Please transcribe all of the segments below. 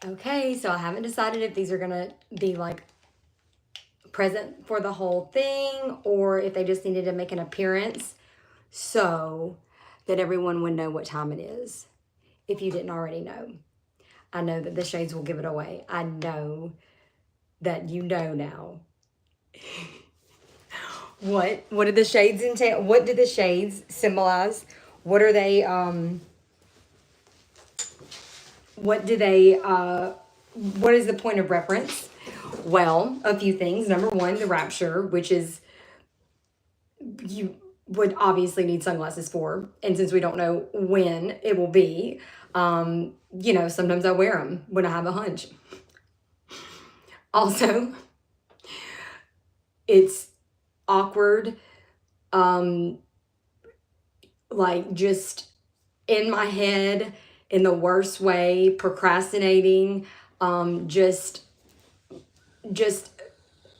Okay, so I haven't decided if these are gonna be like present for the whole thing or if they just needed to make an appearance so that everyone would know what time it is. If you didn't already know, I know that the shades will give it away. I know that you know now. What do the shades entail? What do the shades symbolize? What are they what do they what is the point of reference? Well, a few things. Number one, the rapture, which is you would obviously need sunglasses for. And since we don't know when it will be, sometimes I wear them when I have a hunch. Also, it's awkward, like just in my head in the worst way, procrastinating, just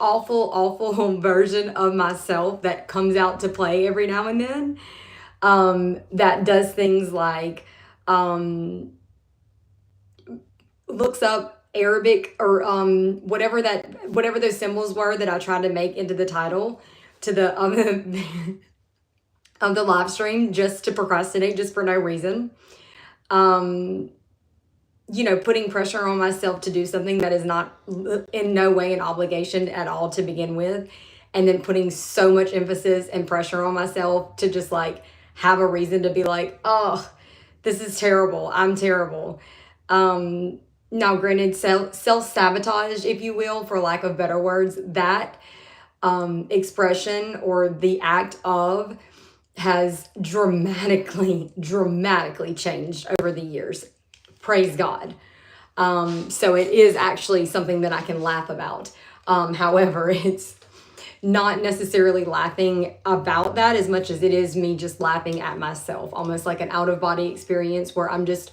awful version of myself that comes out to play every now and then, that does things like looks up Arabic or whatever those symbols were that I tried to make into the title to the of the live stream, just to procrastinate, just for no reason. Putting pressure on myself to do something that is not in no way an obligation at all to begin with. And then putting so much emphasis and pressure on myself to just like have a reason to be like, oh, this is terrible. I'm terrible. Now, granted, self-sabotage, if you will, for lack of better words, that expression or the act of has dramatically changed over the years. Praise God. So it is actually something that I can laugh about. However, it's not necessarily laughing about that as much as it is me just laughing at myself, almost like an out-of-body experience where I'm just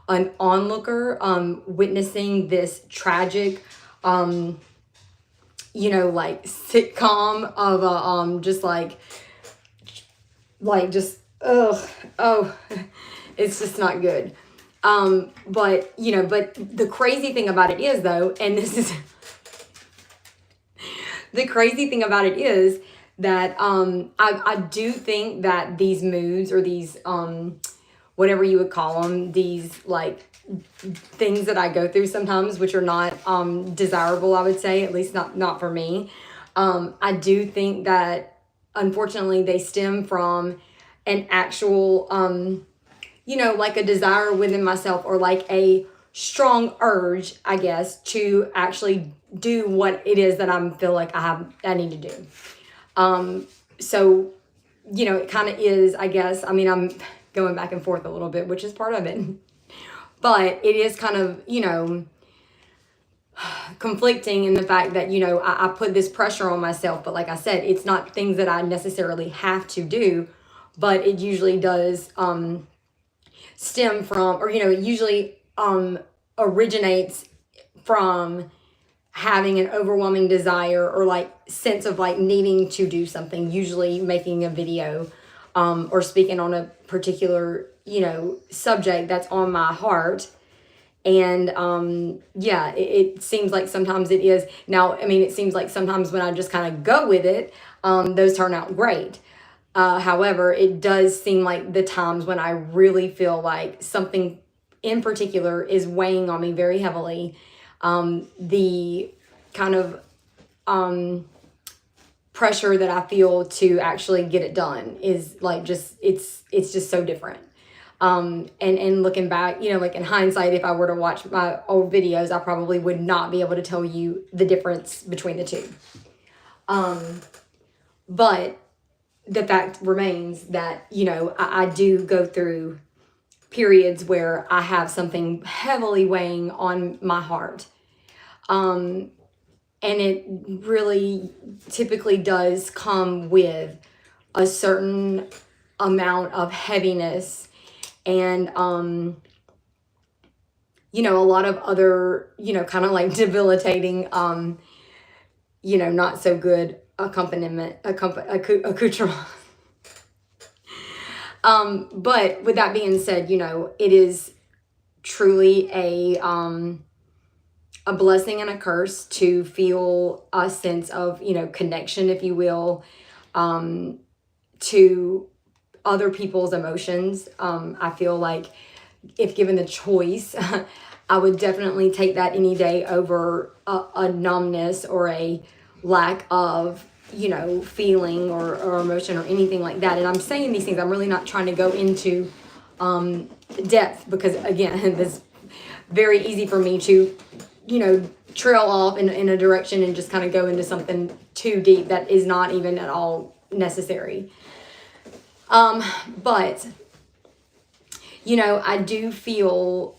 an onlooker, witnessing this tragic, like sitcom of a, oh, it's just not good. But the crazy thing about it is though, and this is the crazy thing about it is that I do think that these moods or these whatever you would call them, these like things that I go through sometimes, which are not desirable, I would say, at least not for me. I do think that unfortunately they stem from an actual like a desire within myself, or like a strong urge, I guess, to actually do what it is that I feel like I need to do. So, it kind of is, I guess, I mean, I'm going back and forth a little bit, which is part of it, but it is kind of, conflicting in the fact that, I put this pressure on myself, but like I said, it's not things that I necessarily have to do, but it usually does, stem from, or it usually originates from having an overwhelming desire or like sense of like needing to do something, usually making a video, or speaking on a particular subject that's on my heart. And it seems like sometimes it is. Now, I mean, it seems like sometimes when I just kind of go with it, those turn out great. However, it does seem like the times when I really feel like something in particular is weighing on me very heavily, the kind of pressure that I feel to actually get it done is like it's just so different. And looking back, like in hindsight, if I were to watch my old videos, I probably would not be able to tell you the difference between the two. But the fact remains that, I do go through periods where I have something heavily weighing on my heart. And it really typically does come with a certain amount of heaviness and, a lot of other, kind of like debilitating, not so good accoutrement. But with that being said, it is truly a a blessing and a curse to feel a sense of, connection, if you will, to other people's emotions. I feel like if given the choice, I would definitely take that any day over a numbness or a lack of, feeling or emotion or anything like that. And I'm saying these things, I'm really not trying to go into depth, because again, it's very easy for me to, trail off in a direction and just kind of go into something too deep that is not even at all necessary. But, I do feel,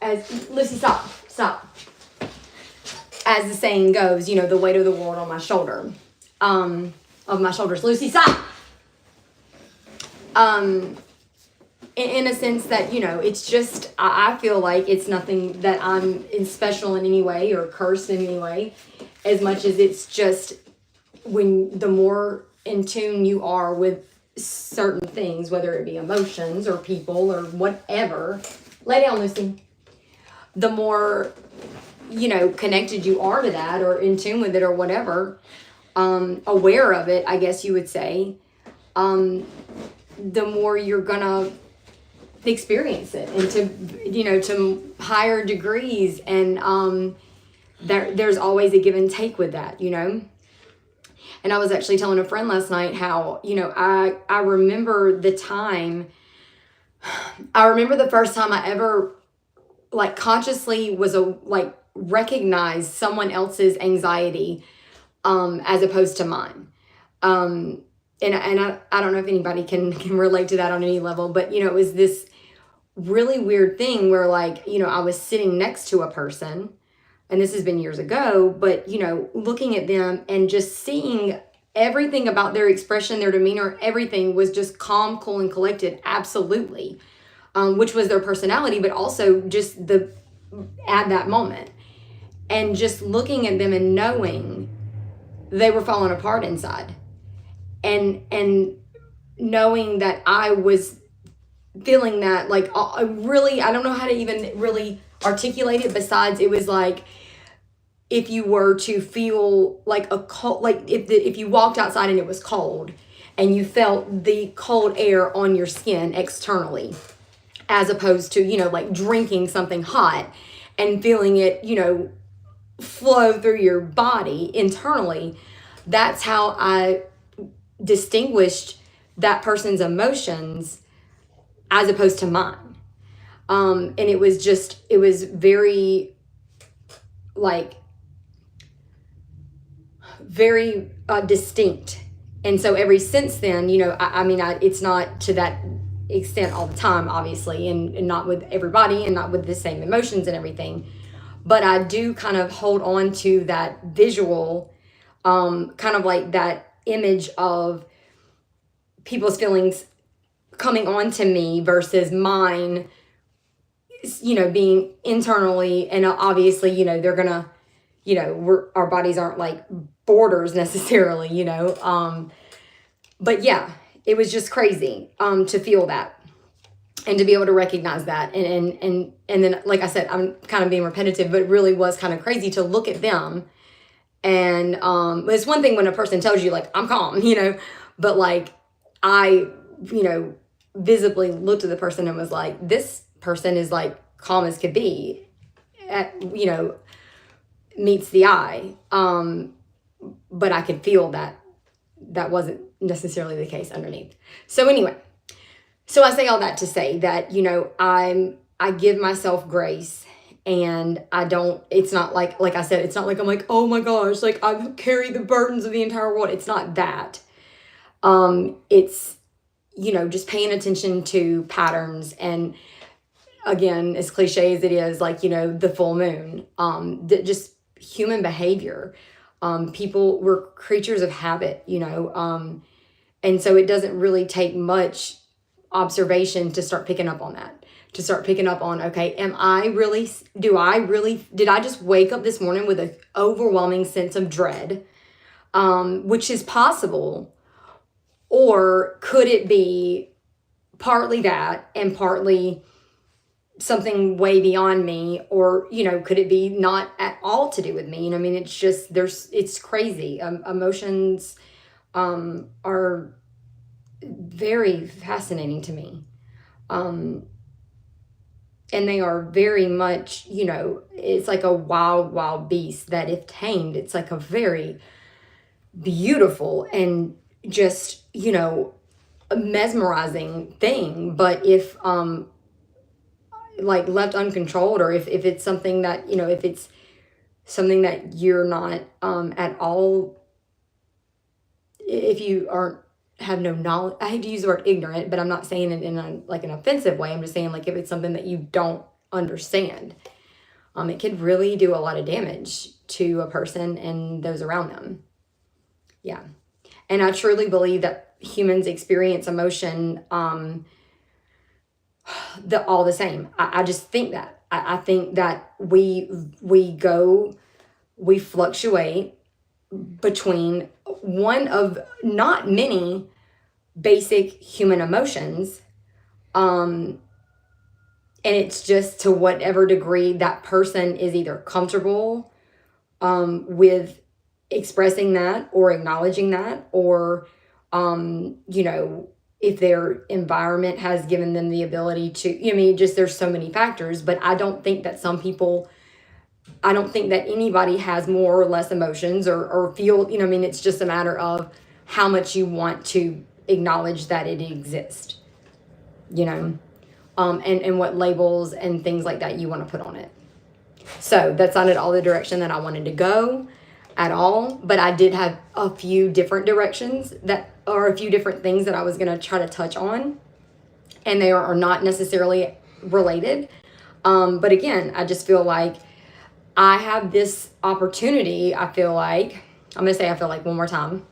as Lucy, stop. As the saying goes, the weight of the world on my shoulder, of my shoulders. Lucy, stop. In a sense that, it's just, I feel like it's nothing that I'm special in any way or cursed in any way, as much as it's just the more in tune you are with certain things, whether it be emotions or people or whatever. Lay down, Lucy. The more, connected you are to that or in tune with it or whatever, aware of it, I guess you would say, the more you're gonna experience it, and to higher degrees. And there's always a give and take with that, And I was actually telling a friend last night how, I remember the first time I ever consciously recognized someone else's anxiety as opposed to mine. And I don't know if anybody can relate to that on any level, but it was this really weird thing where I was sitting next to a person, and this has been years ago, but looking at them and just seeing everything about their expression, their demeanor, everything was just calm, cool, and collected. Absolutely. Which was their personality, but also just at that moment, and just looking at them and knowing they were falling apart inside, and knowing that I was feeling that, I don't know how to even really articulate it, besides it was like if you were to feel like a cold, if you walked outside and it was cold and you felt the cold air on your skin externally, as opposed to, drinking something hot and feeling it, flow through your body internally. That's how I distinguished that person's emotions as opposed to mine. And it was very, very distinct. And so ever since then, it's not to that extent all the time, obviously, and not with everybody and not with the same emotions and everything, but I do kind of hold on to that visual, kind of like that image of people's feelings coming on to me versus mine, being internally. And obviously, they're gonna, our bodies aren't like borders necessarily, but yeah, it was just crazy to feel that and to be able to recognize that. And then, like I said, I'm kind of being repetitive, but it really was kind of crazy to look at them. And it's one thing when a person tells you, I'm calm, but I, visibly looked at the person and was like, this person is calm as could be, meets the eye. But I could feel that wasn't necessarily the case underneath. So anyway, I say all that to say that, I give myself grace, and I don't, it's not like I said, it's not like I'm like, oh my gosh, I carry the burdens of the entire world. It's not that. It's, just paying attention to patterns, and again, as cliche as it is, the full moon, just human behavior. People, we're creatures of habit, and so it doesn't really take much observation to start picking up on that, to start picking up on, okay, did I just wake up this morning with an overwhelming sense of dread, which is possible, or could it be partly that and partly, something way beyond me, or could it be not at all to do with me? I mean, it's just it's crazy. Emotions are very fascinating to me, and they are very much, it's like a wild beast that, if tamed, it's like a very beautiful and just a mesmerizing thing. But if like left uncontrolled, or if it's something that if it's something that you're not at all, if you aren't have no knowledge, I hate to use the word ignorant, but I'm not saying it in an offensive way. I'm just saying, like, if it's something that you don't understand, it could really do a lot of damage to a person and those around them. Yeah. And I truly believe that humans experience emotion all the same. I just think that. I think that we fluctuate between one of not many basic human emotions, and it's just to whatever degree that person is either comfortable with expressing that or acknowledging that, or if their environment has given them the ability to, just there's so many factors. But I don't think that anybody has more or less emotions or feel, it's just a matter of how much you want to acknowledge that it exists, and what labels and things like that you want to put on it. So that's not at all the direction that I wanted to go at all, but I did have a few different directions that are a few different things that I was going to try to touch on, and they are not necessarily related. But again, I just feel like I have this opportunity. I feel like one more time.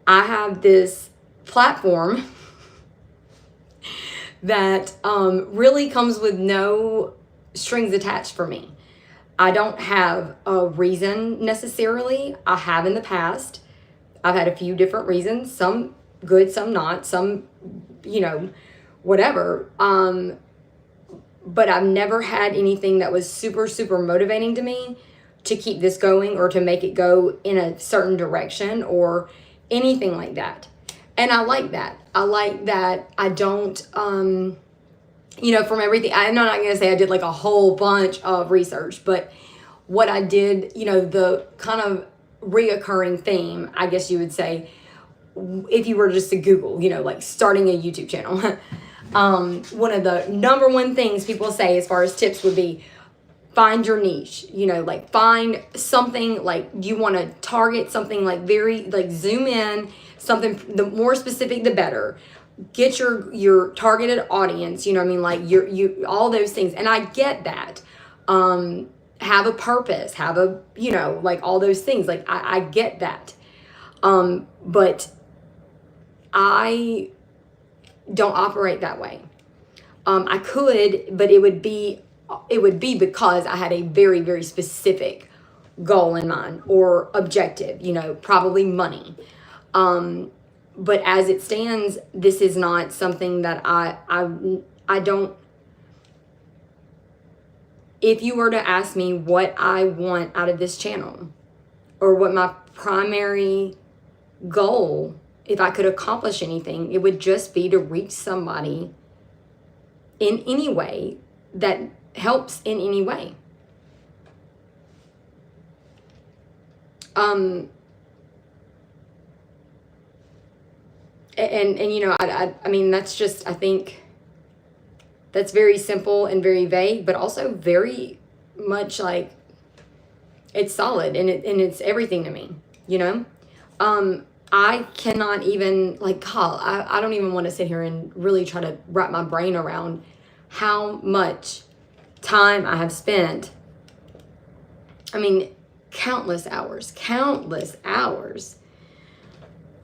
I have this platform that really comes with no strings attached for me. I don't have a reason necessarily. I have in the past. I've had a few different reasons, some good, some not, some, whatever. But I've never had anything that was super, super motivating to me to keep this going or to make it go in a certain direction or anything like that. And I like that. I like that I don't, from everything, I'm not going to say I did like a whole bunch of research, but what I did, the kind of reoccurring theme, I guess you would say, if you were just to Google, like starting a YouTube channel, one of the number one things people say as far as tips would be find your niche, like find something, like you want to target something, like very, like zoom in, something, the more specific, the better. Get your targeted audience, like you all those things. And I get that. Have a purpose, have a, like all those things. Like I get that. But I don't operate that way. I could, but it would be because I had a very, very specific goal in mind or objective, probably money. But as it stands, this is not something that I don't. If you were to ask me what I want out of this channel or what my primary goal, if I could accomplish anything, it would just be to reach somebody in any way that helps in any way. And I mean, that's just, I think that's very simple and very vague, but also very much like it's solid and it's everything to me, I cannot even, like, God, I don't even want to sit here and really try to wrap my brain around how much time I have spent. I mean, countless hours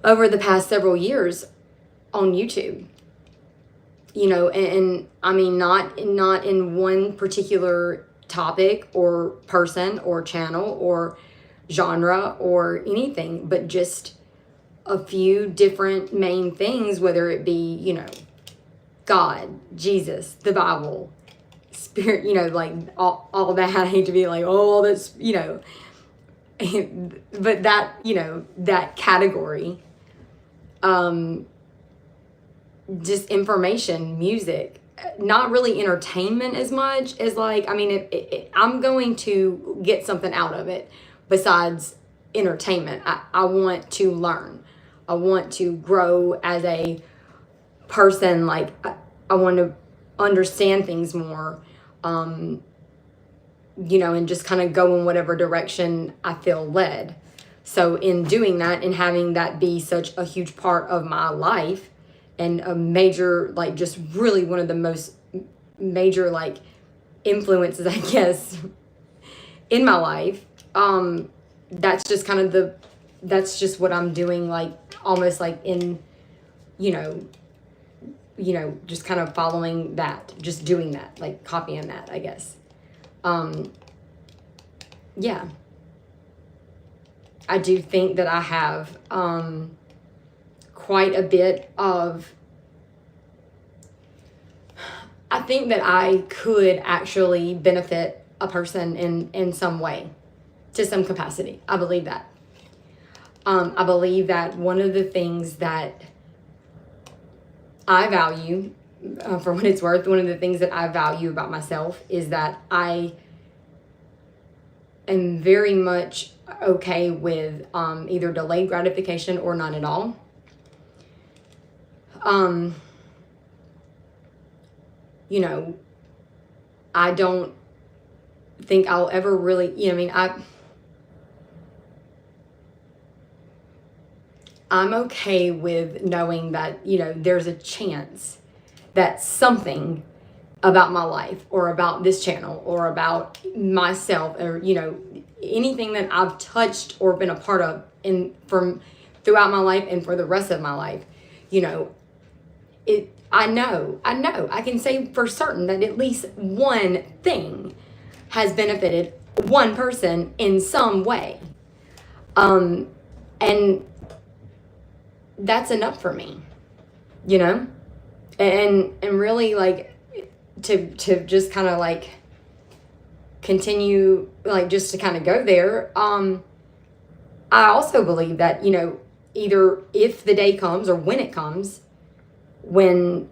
over the past several years on YouTube, and I mean, not in one particular topic or person or channel or genre or anything, but just a few different main things, whether it be, God, Jesus, the Bible, Spirit, you know, like all that. I hate to be like, oh, that's, you know, but that, you know, that category, just information, music, not really entertainment as much as like, I mean, I'm going to get something out of it besides entertainment. I want to learn. I want to grow as a person. Like, I want to understand things more, you know, and just kind of go in whatever direction I feel led. So in doing that and having that be such a huge part of my life and a major, like, just really one of the most major, like, influences, I guess, in my life, that's just kind of that's just what I'm doing, like, almost like in, you know, just kind of following that, just doing that, like copying that, I guess. Yeah. I do think that I have quite a bit of, I think that I could actually benefit a person in some way, to some capacity. I believe that. I believe that one of the things that I value, for what it's worth, one of the things that I value about myself is that I am very much okay with either delayed gratification or none at all. You know, I don't think I'll ever really, you know, I mean, I'm okay with knowing that, you know, there's a chance that something about my life or about this channel or about myself or, you know, anything that I've touched or been a part of from throughout my life and for the rest of my life, you know, I know, I can say for certain that at least one thing has benefited one person in some way. And that's enough for me, you know? And really, like, to just kind of like continue, like, just to kind of go there. I also believe that, you know, either if the day comes or when it comes, when,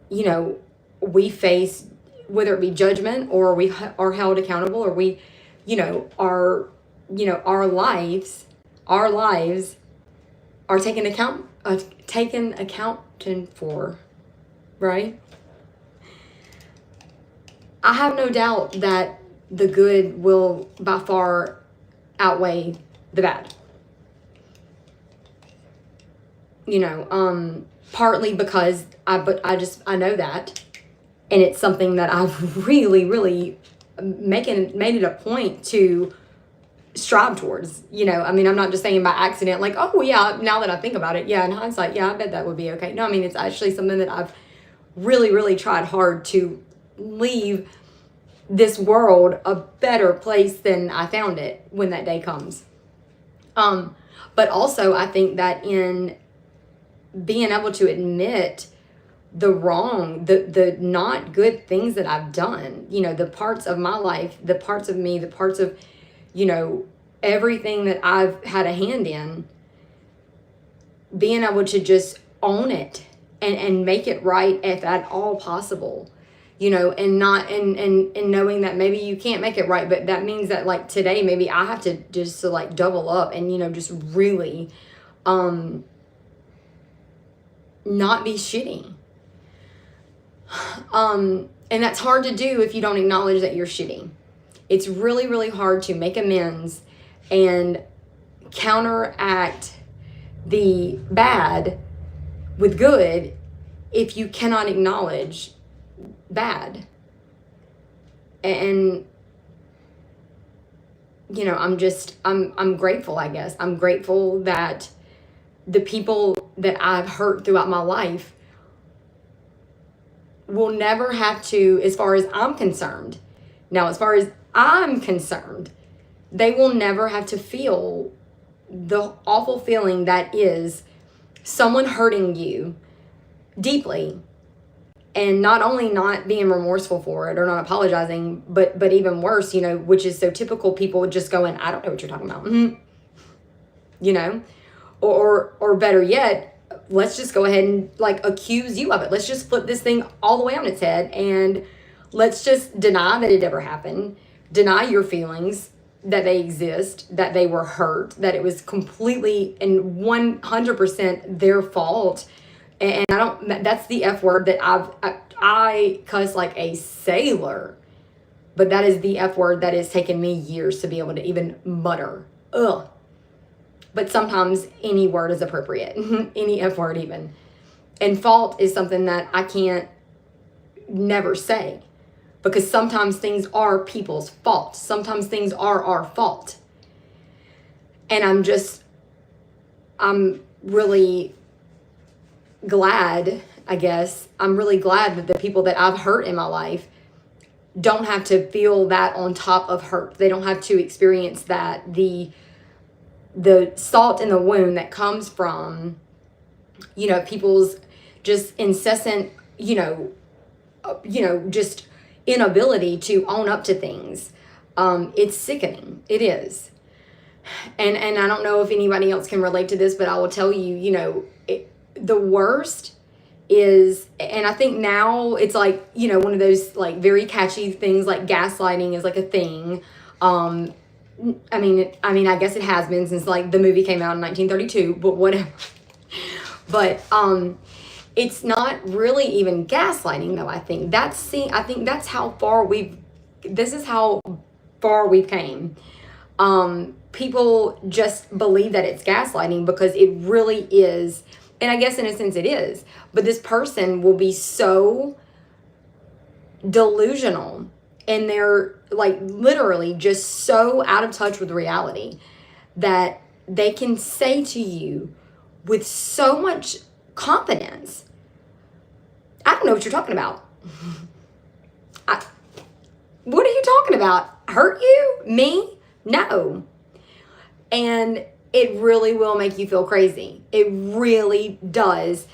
you know, we face, whether it be judgment or we are held accountable or we, you know, our lives are taken accounted for, right? I have no doubt that the good will by far outweigh the bad. You know, partly because I know that, and it's something that I've really made it a point to strive towards. You know, I mean, I'm not just saying by accident, like, oh yeah, now that I think about it, yeah, in hindsight, yeah, I bet that would be okay. No, I mean, it's actually something that I've really tried hard to leave this world a better place than I found it when that day comes. But also I think that in being able to admit the wrong, the not good things that I've done, you know, the parts of my life, the parts of me, the parts of, you know, everything that I've had a hand in, being able to just own it and make it right if at all possible, you know, and not, and knowing that maybe you can't make it right, but that means that, like, today, maybe I have to just to like double up and, you know, just really, not be shitty. And that's hard to do if you don't acknowledge that you're shitty. It's really hard to make amends and counteract the bad with good if you cannot acknowledge bad. And, you know, I'm grateful, I guess. I'm grateful that the people that I've hurt throughout my life will never have to, as far as I'm concerned, they will never have to feel the awful feeling that is someone hurting you deeply And not only not being remorseful for it or not apologizing, but even worse, which is so typical, people just going, I don't know what you're talking about. you know, or better yet, let's just go ahead and like accuse you of it. Let's just flip this thing all the way on its head and let's just deny that it ever happened. Deny your feelings, that they exist, that they were hurt, that it was completely and 100% their fault. And that's the F word that I cuss like a sailor, but that is the F word that has taken me years to be able to even mutter. Ugh. But sometimes any word is appropriate, any F word even. And fault is something that I can't never say, because sometimes things are people's fault. Sometimes things are our fault. And I'm really glad, I guess, I'm really glad that the people that I've hurt in my life don't have to feel that on top of hurt. They don't have to experience that, the salt in the wound that comes from, people's just incessant, just inability to own up to things. It's sickening. It is. And I don't know if anybody else can relate to this, but I will tell you, the worst is, and I think now it's like, one of those like very catchy things, like gaslighting is like a thing. I guess it has been since like the movie came out in 1932, but whatever. But it's not really even gaslighting though. I think that's how far this is how far we've came. People just believe that it's gaslighting because it really is. And I guess in a sense it is, but this person will be so delusional and they're like literally just so out of touch with reality that they can say to you with so much confidence, I don't know what you're talking about. What are you talking about? Hurt you? Me? No. And it really will make you feel crazy. It really does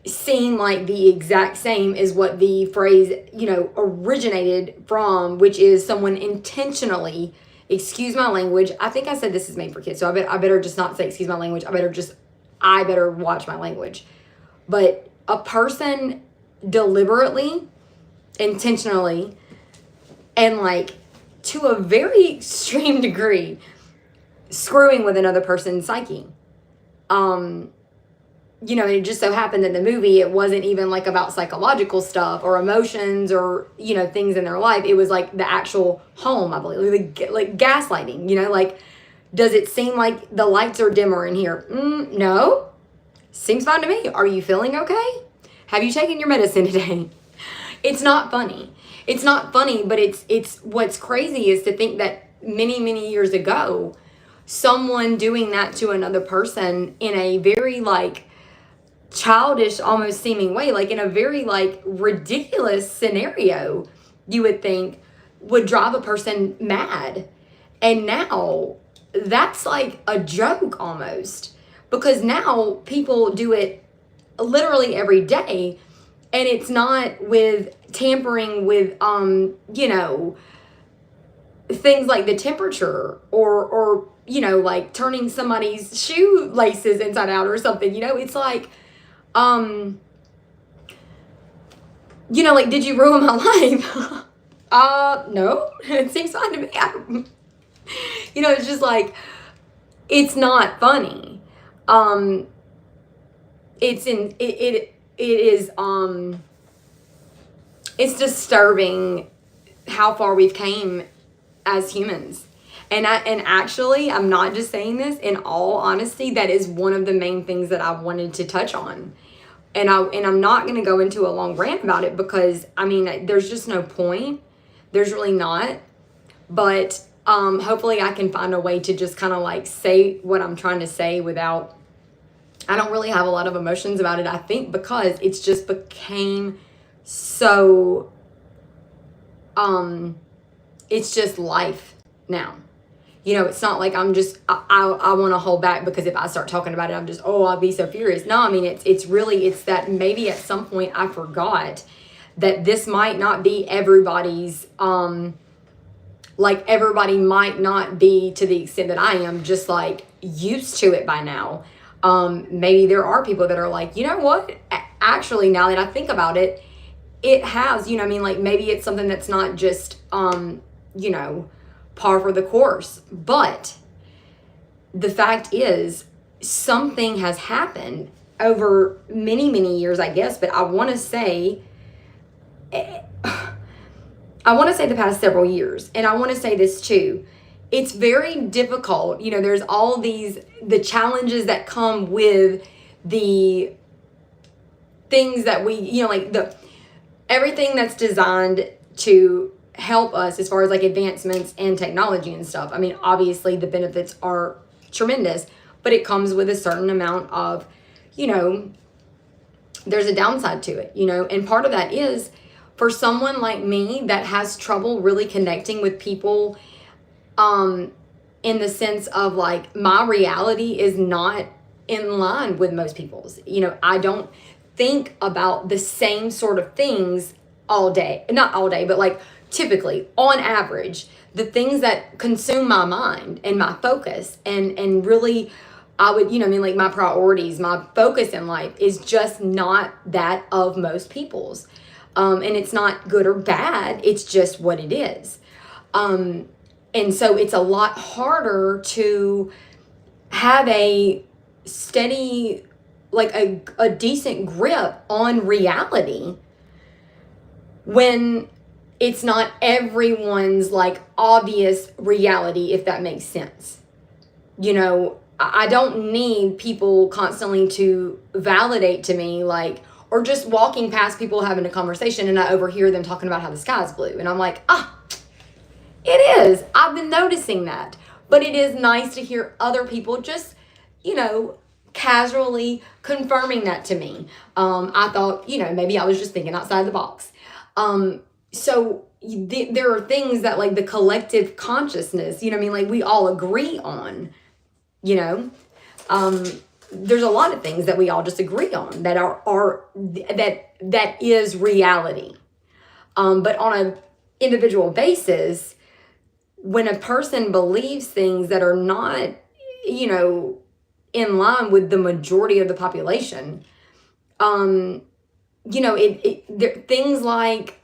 seem like the exact same as what the phrase, originated from, which is someone intentionally, excuse my language. I think I said this is made for kids, so I better just not say excuse my language. I better watch my language. But a person deliberately, intentionally, and like to a very extreme degree, screwing with another person's psyche. It just so happened that the movie, it wasn't even like about psychological stuff or emotions or, things in their life. It was like the actual home, I believe, like gaslighting, like, does it seem like the lights are dimmer in here? No. Seems fine to me. Are you feeling okay? Have you taken your medicine today? It's not funny. It's not funny, but it's what's crazy is to think that many, many years ago, someone doing that to another person in a very like childish, almost seeming way, like in a very like ridiculous scenario, you would think would drive a person mad. And now that's like a joke almost, because now people do it literally every day, and it's not with tampering with things like the temperature or like turning somebody's shoelaces inside out or something. It's like like, did you ruin my life? No. It seems fine to me. It's just like, it's not funny. It's disturbing how far we've came as humans. And actually, I'm not just saying this, in all honesty, that is one of the main things that I wanted to touch on. And I'm not going to go into a long rant about it because, there's just no point. There's really not. But hopefully I can find a way to just kind of like say what I'm trying to say without, I don't really have a lot of emotions about it, I think, because it's just became so, it's just life now. It's not like I'm just, I want to hold back because if I start talking about it, I'm just, oh, I'll be so furious. No, I mean, it's really, it's that maybe at some point I forgot that this might not be everybody's, like everybody might not be to the extent that I am just like used to it by now. Maybe there are people that are like, you know what? Actually, now that I think about it, it has, like maybe it's something that's not just, par for the course. But the fact is, something has happened over many, many years, I guess. But I want to say the past several years. And I want to say this too. It's very difficult. There's all the challenges that come with the things that we, like everything that's designed to help us as far as like advancements and technology and stuff. I mean, obviously the benefits are tremendous, but it comes with a certain amount of, there's a downside to it, and part of that is for someone like me that has trouble really connecting with people, in the sense of like my reality is not in line with most people's. I don't think about the same sort of things all day. Not all day, but like typically on average, the things that consume my mind and my focus and really I would, like my priorities, my focus in life is just not that of most people's. And it's not good or bad. It's just what it is. And so it's a lot harder to have a steady, like a decent grip on reality when it's not everyone's like obvious reality, if that makes sense. I don't need people constantly to validate to me, like, or just walking past people having a conversation and I overhear them talking about how the sky's blue. And I'm like, it is. I've been noticing that. But it is nice to hear other people just, casually confirming that to me. I thought, maybe I was just thinking outside the box. So there are things that like the collective consciousness, like we all agree on, there's a lot of things that we all just agree on that that is reality. But on an individual basis, when a person believes things that are not, in line with the majority of the population, things like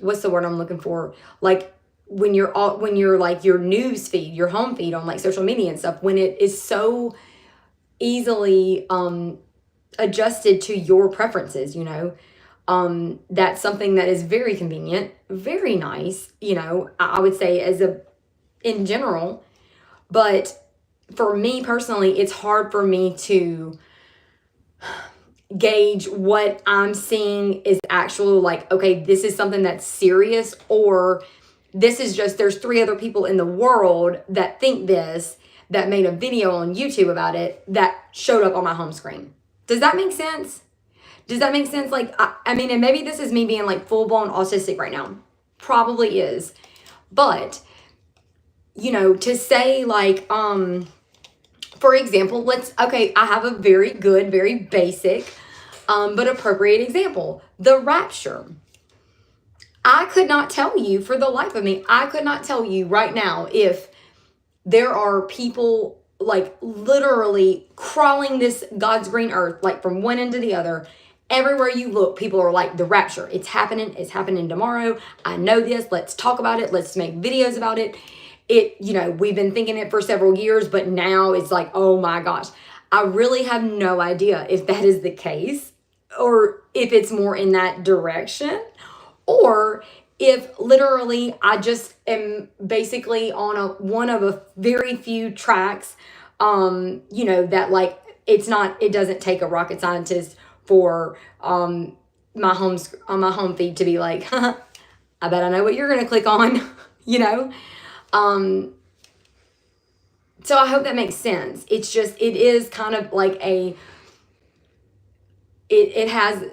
what's the word I'm looking for? Like when you're like your news feed, your home feed on like social media and stuff, when it is so easily adjusted to your preferences, that's something that is very convenient, very nice, I would say in general. But for me personally, it's hard for me to gauge what I'm seeing is actual, like, okay, this is something that's serious, or this is just, there's 3 other people in the world that think this, that made a video on YouTube about it, that showed up on my home screen. Does that make sense? Like, I mean, and maybe this is me being like full-blown autistic right now. Probably is. But, to say like, for example, I have a very good, very basic, but appropriate example. The rapture. I could not tell you for the life of me, I could not tell you right now if there are people like literally crawling this God's green earth, like from one end to the other. Everywhere you look, people are like, the rapture, it's happening tomorrow. I know this, let's talk about it. Let's make videos about it. We've been thinking it for several years, but now it's like, oh my gosh, I really have no idea if that is the case or if it's more in that direction, or if literally I just am basically on one of a very few tracks, that like, it doesn't take a rocket scientist for my home feed to be like, I bet I know what you're going to click on, So I hope that makes sense. It's just, it is kind of like it has,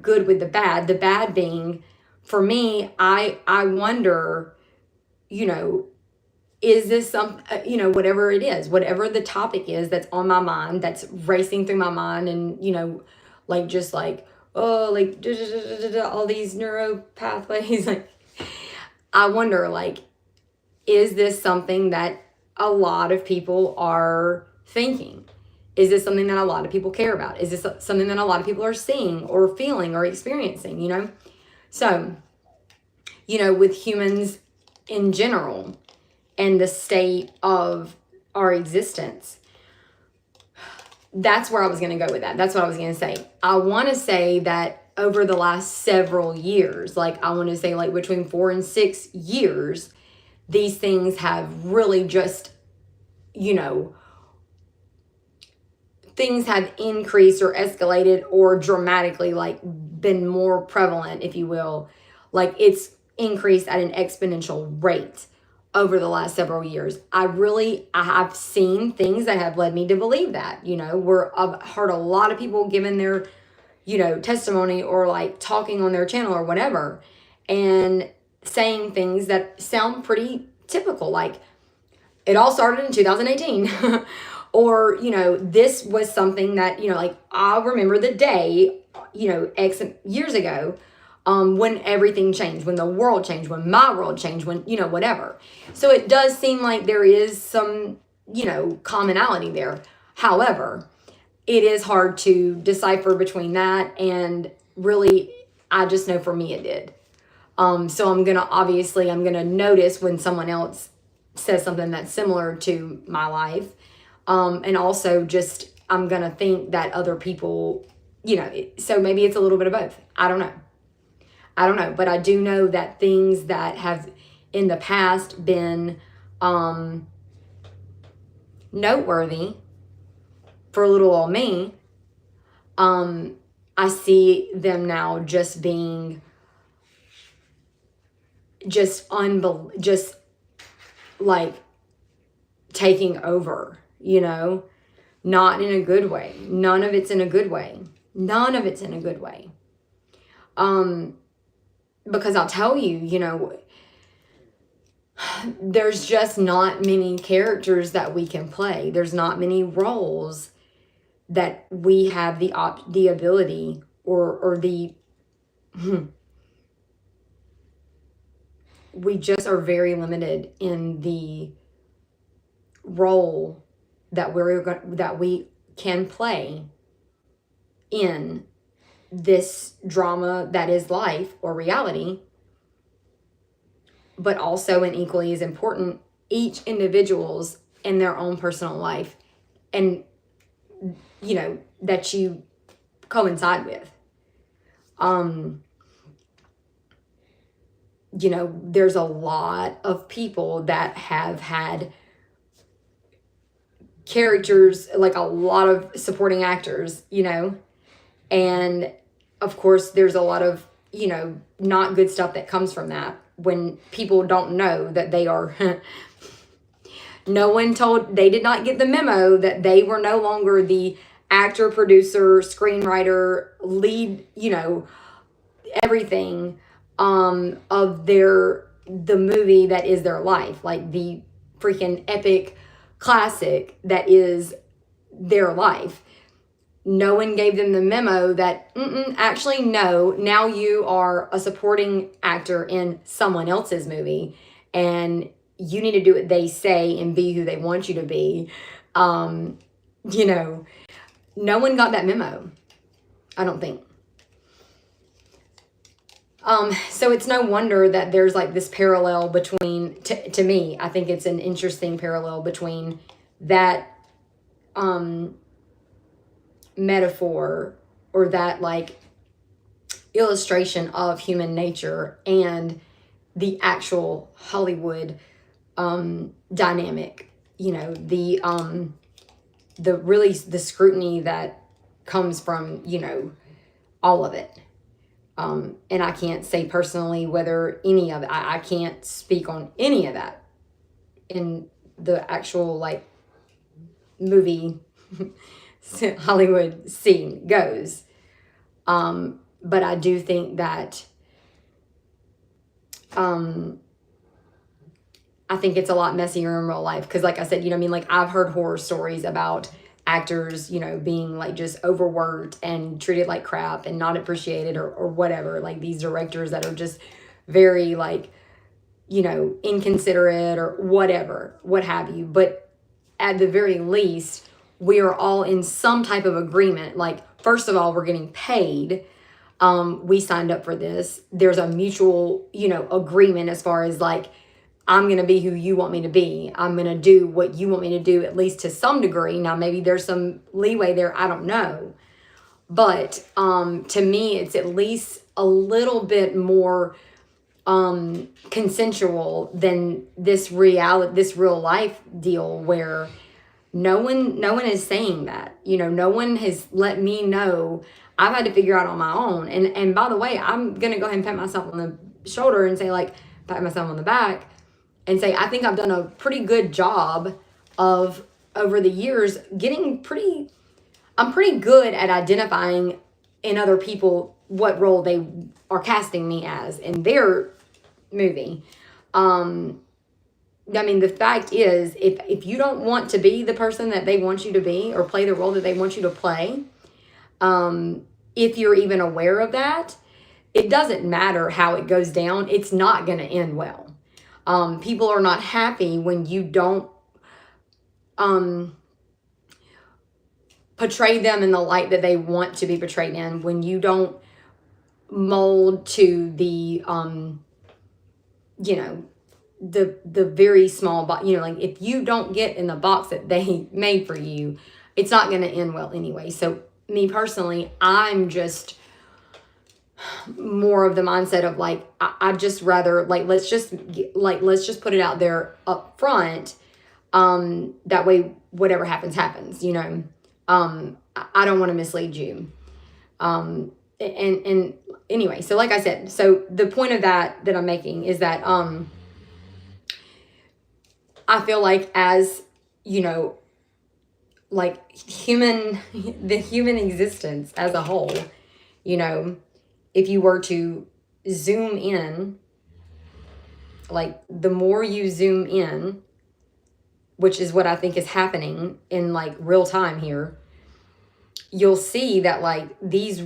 good with the bad being for me, I wonder, you know, is this some, whatever it is, whatever the topic is that's on my mind, that's racing through my mind, and, like, just like, oh, like, all these neuro pathways, like, I wonder, like, is this something that a lot of people are thinking? Is this something that a lot of people care about? Is this something that a lot of people are seeing or feeling or experiencing? So, with humans in general and the state of our existence, that's where I was going to go with that. That's what I was going to say. I want to say that over the last several years, like I want to say like between 4 and 6 years, these things have really just, things have increased or escalated or dramatically like been more prevalent, if you will. Like it's increased at an exponential rate over the last several years. I have seen things that have led me to believe that, I've heard a lot of people giving their, testimony or like talking on their channel or whatever, and saying things that sound pretty typical. Like it all started in 2018 or, this was something that, like I remember the day, X years ago, when everything changed, when the world changed, when my world changed, when, whatever. So it does seem like there is some, commonality there. However, it is hard to decipher between that and really, I just know for me it did. So I'm going to notice when someone else says something that's similar to my life. And also just, I'm going to think that other people, so maybe it's a little bit of both. I don't know, but I do know that things that have in the past been noteworthy for little old me, I see them now just being just like taking over, not in a good way. None of it's in a good way. Because I'll tell you, there's just not many characters that we can play. There's not many roles that we have the ability or the we just are very limited in the role that we can play in this drama that is life or reality. But also, and equally as important, each individual's in their own personal life and that you coincide with. There's a lot of people that have had characters, like a lot of supporting actors, and of course there's a lot of, not good stuff that comes from that when people don't know that they are they did not get the memo that they were no longer the actor, producer, screenwriter, lead, everything of the movie that is their life, like the freaking epic classic that is their life. No one gave them the memo that, actually, no, now you are a supporting actor in someone else's movie and you need to do what they say and be who they want you to be. No one got that memo, I don't think. So it's no wonder that there's like this parallel between, to me, I think it's an interesting parallel between that metaphor or that like illustration of human nature and the actual Hollywood dynamic, the scrutiny that comes from, all of it. And I can't say personally whether any of it, I can't speak on any of that in the actual like movie Hollywood scene goes. But I do think that I think it's a lot messier in real life because, like I said, you know, I mean, like I've heard horror stories about actors, you know, being like just overworked and treated like crap and not appreciated or whatever. Like these directors that are just very like, you know, inconsiderate or whatever, what have you. But at the very least, we are all in some type of agreement. Like, first of all, we're getting paid. We signed up for this. There's a mutual, you know, agreement as far as like, I'm going to be who you want me to be. I'm going to do what you want me to do, at least to some degree. Now, maybe there's some leeway there. I don't know. But to me, it's at least a little bit more consensual than this real life deal where no one is saying that. You know, no one has let me know. I've had to figure out on my own. And by the way, I'm going to go ahead and pat myself on the shoulder and say, like, pat myself on the back and say, I think I've done a pretty good job of, over the years, I'm pretty good at identifying in other people what role they are casting me as in their movie. I mean, the fact is, if you don't want to be the person that they want you to be or play the role that they want you to play, if you're even aware of that, it doesn't matter how it goes down. It's not going to end well. People are not happy when you don't portray them in the light that they want to be portrayed in, when you don't mold to the, you know, the very small box, you know, like if you don't get in the box that they made for you, it's not going to end well anyway. So me personally, I'm just more of the mindset of like, I'd just rather like, let's just put it out there up front. That way, whatever happens, you know. I don't want to mislead you. And anyway, so like I said, so the point of that I'm making is that, I feel like as, you know, like the human existence as a whole, you know, if you were to zoom in, like the more you zoom in, which is what I think is happening in like real time here, you'll see that like these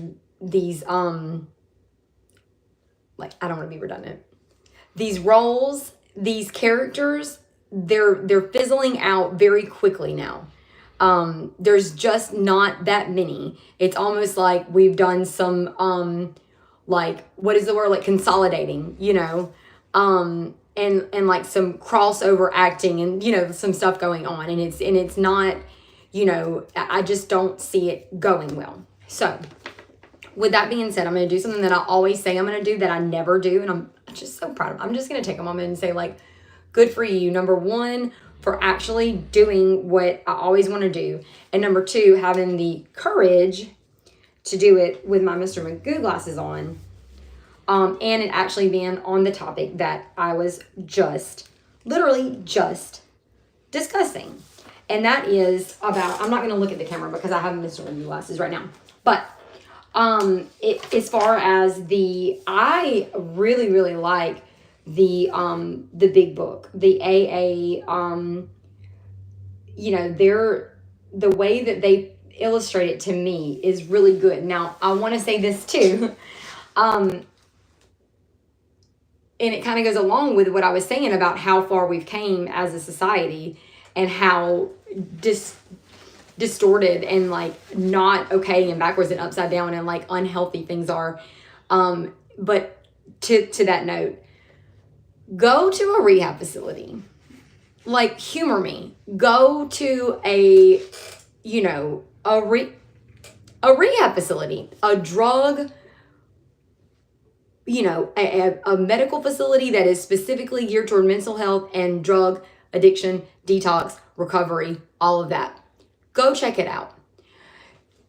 like, I don't want to be redundant. These roles, these characters, they're fizzling out very quickly now. There's just not that many. It's almost like we've done some like, what is the word, like consolidating, you know, and like some crossover acting and, you know, some stuff going on, and it's not, you know, I just don't see it going well. So with that being said, I'm going to do something that I always say I'm going to do that I never do, and I'm just so proud of. I'm just going to take a moment and say, like, good for you, number one, for actually doing what I always want to do, and number two, having the courage to do it with my Mr. Magoo glasses on, and it actually being on the topic that I was literally just discussing. And that is about, I'm not going to look at the camera because I have Mr. Magoo glasses right now, but as far as I really, really like the big book, the AA, you know, the way that they illustrate it to me is really good. Now, I want to say this too, and it kind of goes along with what I was saying about how far we've came as a society and how distorted and like not okay and backwards and upside down and like unhealthy things are. But to that note, go to a rehab facility. Like, humor me. Go to a rehab facility, a drug, you know, a medical facility that is specifically geared toward mental health and drug addiction, detox, recovery, all of that. Go check it out.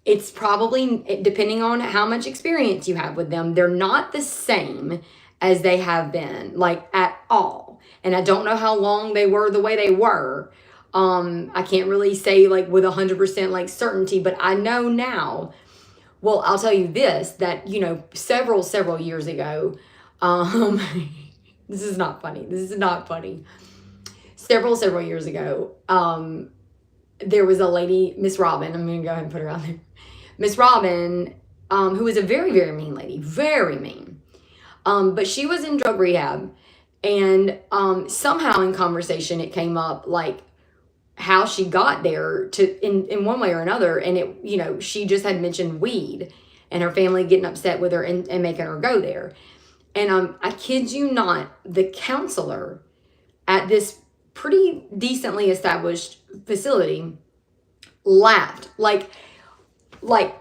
It's probably, depending on how much experience you have with them, they're not the same as they have been, like, at all. And I don't know how long they were the way they were. I can't really say, like, with 100% like certainty, but I know now. Well, I'll tell you this, that, you know, several years ago, This is not funny. This is not funny. Several years ago, there was a lady, Miss Robin. I'm going to go ahead and put her out there. Miss Robin, who was a very, very mean lady. Very mean. But she was in drug rehab. And somehow in conversation, it came up, like, how she got there to in one way or another. And it, you know, she just had mentioned weed and her family getting upset with her and making her go there. And I kid you not, the counselor at this pretty decently established facility laughed, like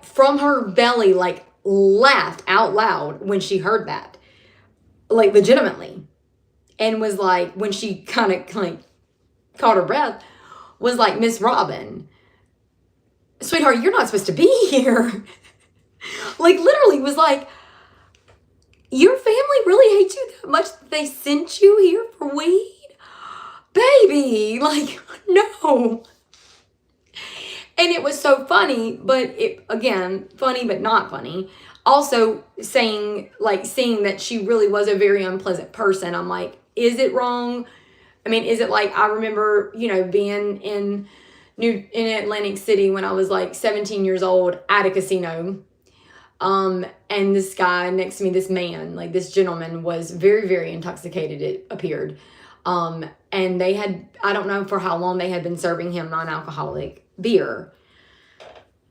from her belly, like laughed out loud when she heard that, like legitimately. And was like, when she kind of like caught her breath, was like, Miss Robin, sweetheart, you're not supposed to be here. Like literally was like, your family really hates you that much that they sent you here for weed? Baby, like, no. And it was so funny, but it, again, funny but not funny. Also seeing that she really was a very unpleasant person. I'm like, is it wrong? I mean, is it like, I remember, you know, being in Atlantic City when I was like 17 years old at a casino. And this guy next to me, this man, like this gentleman, was very, very intoxicated, it appeared. And they had, I don't know for how long they had been serving him non-alcoholic beer.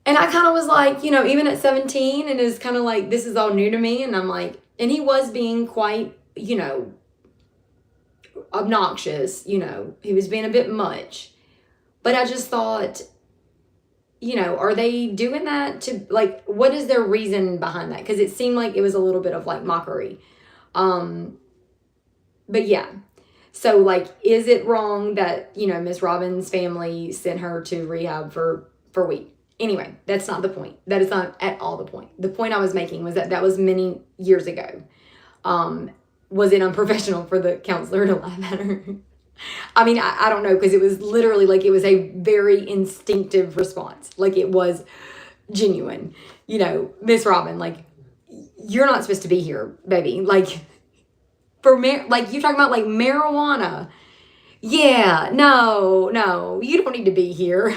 And I kind of was like, you know, even at 17, and it's kind of like, this is all new to me. And I'm like, and he was being quite, you know, obnoxious, you know, he was being a bit much. But I just thought, you know, are they doing that to, like, what is their reason behind that? Because it seemed like it was a little bit of like mockery. But yeah. So, like, is it wrong that, you know, Miss Robin's family sent her to rehab for weed? Anyway, that's not the point. That is not at all the point. The point I was making was that was many years ago. Was it unprofessional for the counselor to laugh at her? I mean, I don't know, because it was literally like, it was a very instinctive response. Like, it was genuine. You know, Miss Robin, like, you're not supposed to be here, baby. Like, like, you're talking about, like, marijuana. Yeah, no, you don't need to be here.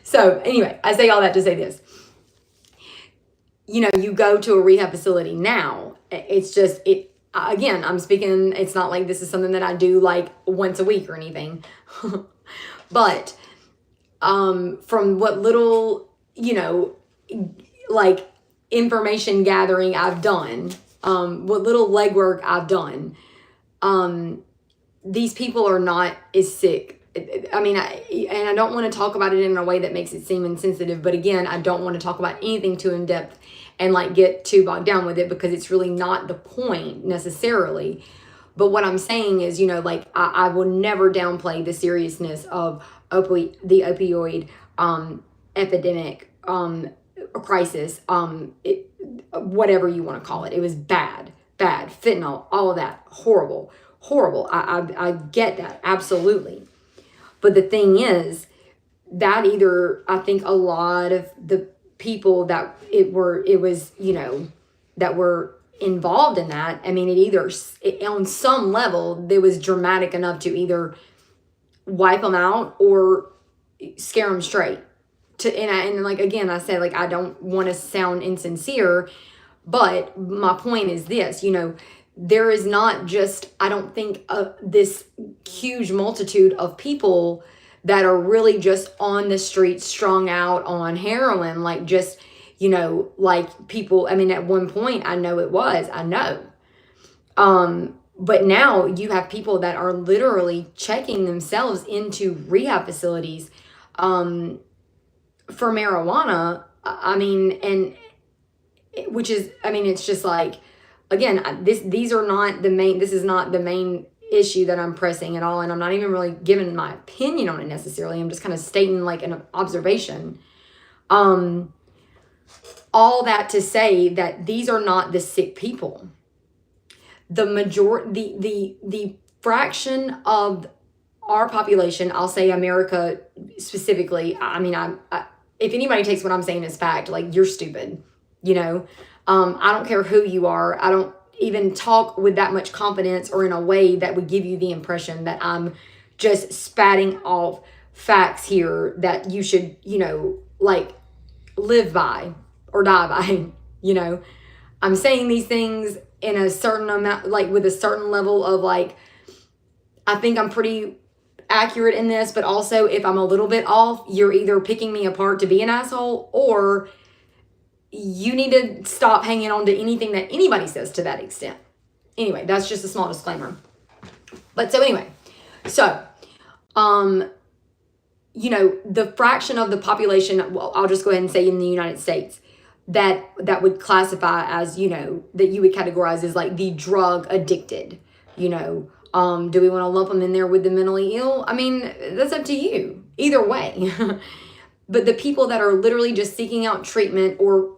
So, anyway, I say all that to say this. You know, you go to a rehab facility now, it's just, again, I'm speaking, it's not like this is something that I do, like, once a week or anything. But, from what little, you know, like, information gathering I've done, what little legwork I've done, these people are not as sick. I mean, and I don't want to talk about it in a way that makes it seem insensitive, but again, I don't want to talk about anything too in depth and like get too bogged down with it, because it's really not the point necessarily. But what I'm saying is, you know, like, I will never downplay the seriousness of the opioid epidemic, crisis, whatever you want to call it. It was bad, fentanyl, all of that, horrible. I get that, absolutely. But the thing is that either, I think a lot of the people that it was, you know, that were involved in that, I mean, it on some level, it was dramatic enough to either wipe them out or scare them straight. And like, again, I said, like, I don't want to sound insincere, but my point is this, you know, there is not just, I don't think, this huge multitude of people that are really just on the streets strung out on heroin, like, just, you know, like people, I mean, at one point, I know. But now you have people that are literally checking themselves into rehab facilities, for marijuana. I mean, and which is, I mean, it's just like, again, this is not the main issue that I'm pressing at all, and I'm not even really giving my opinion on it necessarily. I'm just kind of stating like an observation. All that to say that these are not the sick people. The majority, the fraction of our population, I'll say America specifically, I mean, if anybody takes what I'm saying as fact, like, you're stupid, you know. I don't care who you are. even talk with that much confidence or in a way that would give you the impression that I'm just spatting off facts here that you should, like live by or die by, I'm saying these things in a certain amount, like with a certain level of like, I think I'm pretty accurate in this, but also if I'm a little bit off, you're either picking me apart to be an asshole, or you need to stop hanging on to anything that anybody says to that extent. Anyway, that's just a small disclaimer. But so anyway, so, the fraction of the population, well, I'll just go ahead and say in the United States, that would classify as, that you would categorize as like the drug addicted, do we want to lump them in there with the mentally ill? I mean, that's up to you. Either way. But the people that are literally just seeking out treatment or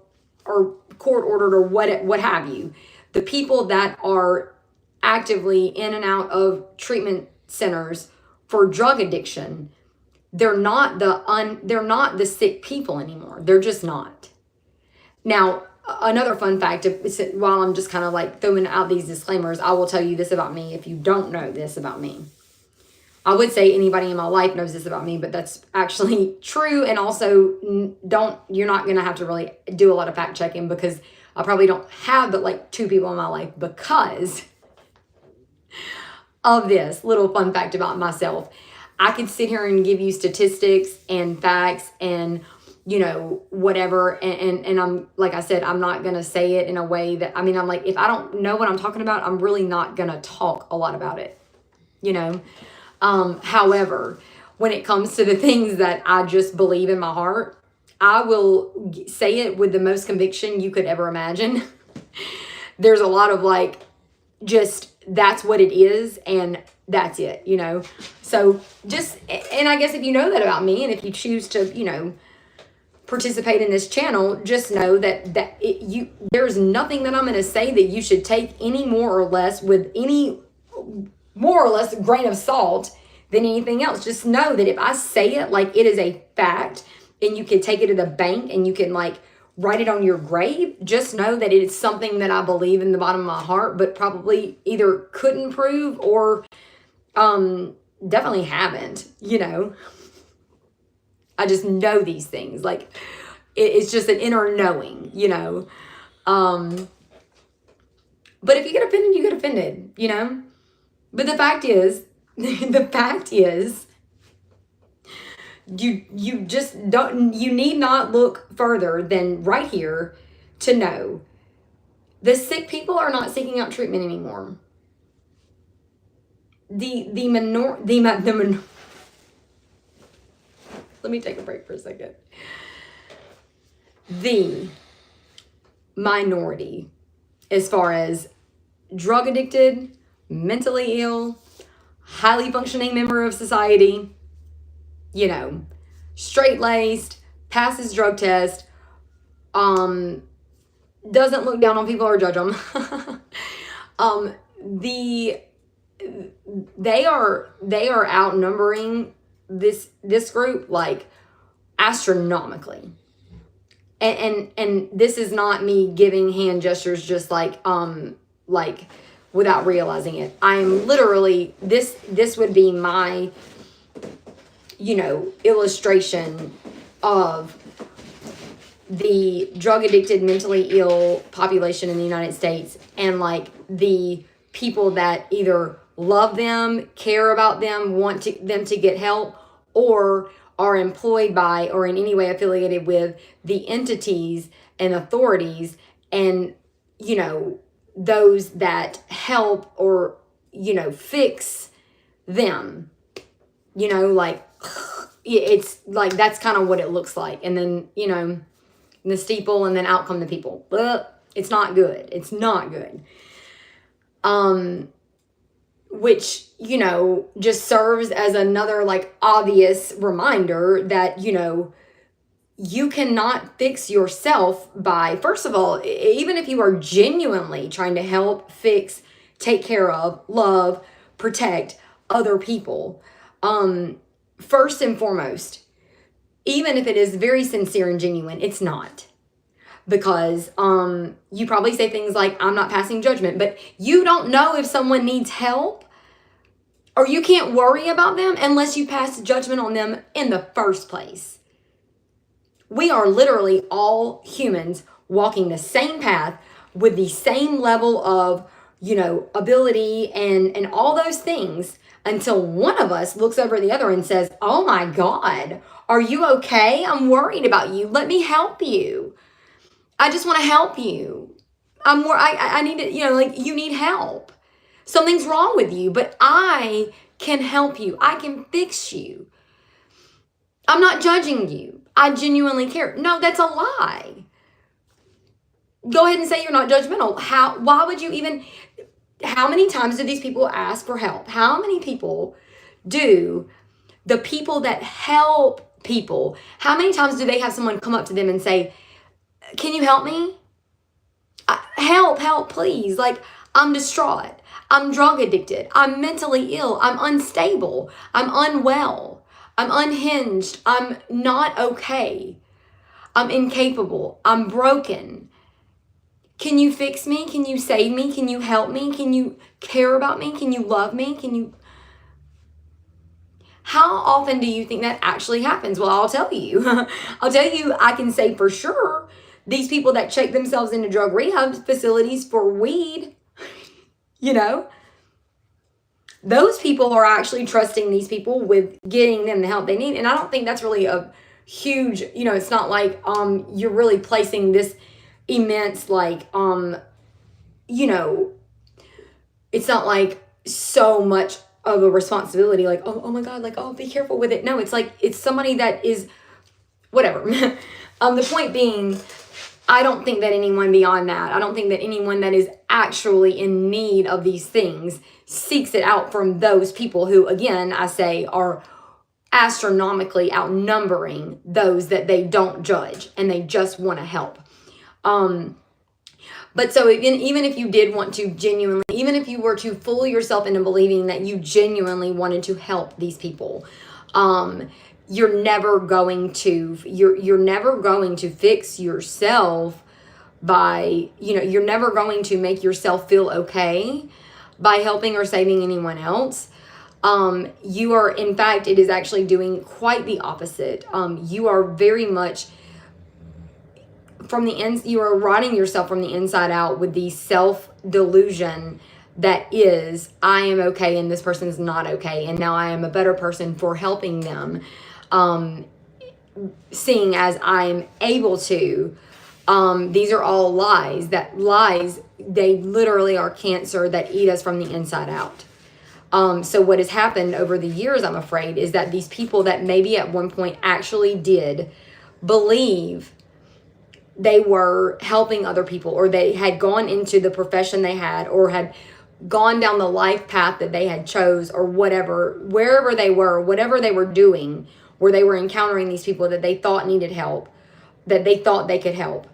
court ordered or what have you, the people that are actively in and out of treatment centers for drug addiction, they're not the sick people anymore. They're just not. Now, another fun fact, while I'm just kind of like throwing out these disclaimers, I will tell you this about me if you don't know this about me. I would say anybody in my life knows this about me, but that's actually true. And also, you're not going to have to really do a lot of fact checking, because I probably don't have but like 2 people in my life because of this little fun fact about myself. I could sit here and give you statistics and facts and whatever. And I'm, like I said, I'm not going to say it in a way that, I'm like, if I don't know what I'm talking about, I'm really not going to talk a lot about it, However, when it comes to the things that I just believe in my heart, I will say it with the most conviction you could ever imagine. There's a lot of like, just that's what it is and that's it, So just, and I guess if you know that about me and if you choose to, participate in this channel, just know that there's nothing that I'm going to say that you should take any more or less with any more or less grain of salt than anything else. Just know that if I say it like it is a fact and you can take it to the bank and you can like write it on your grave, just know that it is something that I believe in the bottom of my heart, but probably either couldn't prove or definitely haven't, I just know these things. Like it's just an inner knowing, But if you get offended, you get offended, But the fact is, you just don't, you need not look further than right here to know the sick people are not seeking out treatment anymore. Let me take a break for a second. The minority, as far as drug addicted, mentally ill, highly functioning member of society, straight-laced, passes drug test, doesn't look down on people or judge them. They are outnumbering this group like astronomically. And this is not me giving hand gestures just like without realizing it. I'm literally, this would be my, illustration of the drug addicted, mentally ill population in the United States, and like the people that either love them, care about them, want them to get help, or are employed by or in any way affiliated with the entities and authorities and, those that help or, fix them, it's like, that's kind of what it looks like. And then, the steeple and then out come the people. It's not good. It's not good. Which, just serves as another like obvious reminder that, you cannot fix yourself by, first of all, even if you are genuinely trying to help, fix, take care of, love, protect other people, first and foremost, even if it is very sincere and genuine, it's not. because you probably say things like, I'm not passing judgment, but you don't know if someone needs help, or you can't worry about them unless you pass judgment on them in the first place. We are literally all humans walking the same path with the same level of, ability and all those things, until one of us looks over the other and says, oh my God, are you okay? I'm worried about you. Let me help you. I just want to help you. I need to, you need help. Something's wrong with you, but I can help you. I can fix you. I'm not judging you. I genuinely care. No, that's a lie. Go ahead and say you're not judgmental. Why would you even, how many times do these people ask for help? How many people do the people that help people, how many times do they have someone come up to them and say, can you help me? Help, please. Like, I'm distraught. I'm drug addicted. I'm mentally ill. I'm unstable. I'm unwell. I'm unhinged. I'm not okay. I'm incapable. I'm broken. Can you fix me? Can you save me? Can you help me? Can you care about me? Can you love me? How often do you think that actually happens? Well, I'll tell you. I can say for sure, these people that check themselves into drug rehab facilities for weed, those people are actually trusting these people with getting them the help they need. And I don't think that's really a huge, it's not like you're really placing this immense, like, it's not like so much of a responsibility, like, oh my God, like, oh, be careful with it. No, it's like, it's somebody that is whatever. The point being, I don't think that anyone beyond that, I don't think that anyone that is actually in need of these things seeks it out from those people who, again, I say, are astronomically outnumbering those that they don't judge and they just want to help. But so even if you did want to genuinely, even if you were to fool yourself into believing that you genuinely wanted to help these people, you're never going to fix yourself by, you're never going to make yourself feel okay by helping or saving anyone else. You are, in fact, it is actually doing quite the opposite. You are very much you are rotting yourself from the inside out with the self-delusion that is, I am okay and this person is not okay, and now I am a better person for helping them, seeing as I'm able to. These are all lies. They literally are cancer that eat us from the inside out. So what has happened over the years, I'm afraid, is that these people that maybe at one point actually did believe they were helping other people, or they had gone into the profession they had, or had gone down the life path that they had chose, or whatever, wherever they were, whatever they were doing, where they were encountering these people that they thought needed help, that they thought they could help,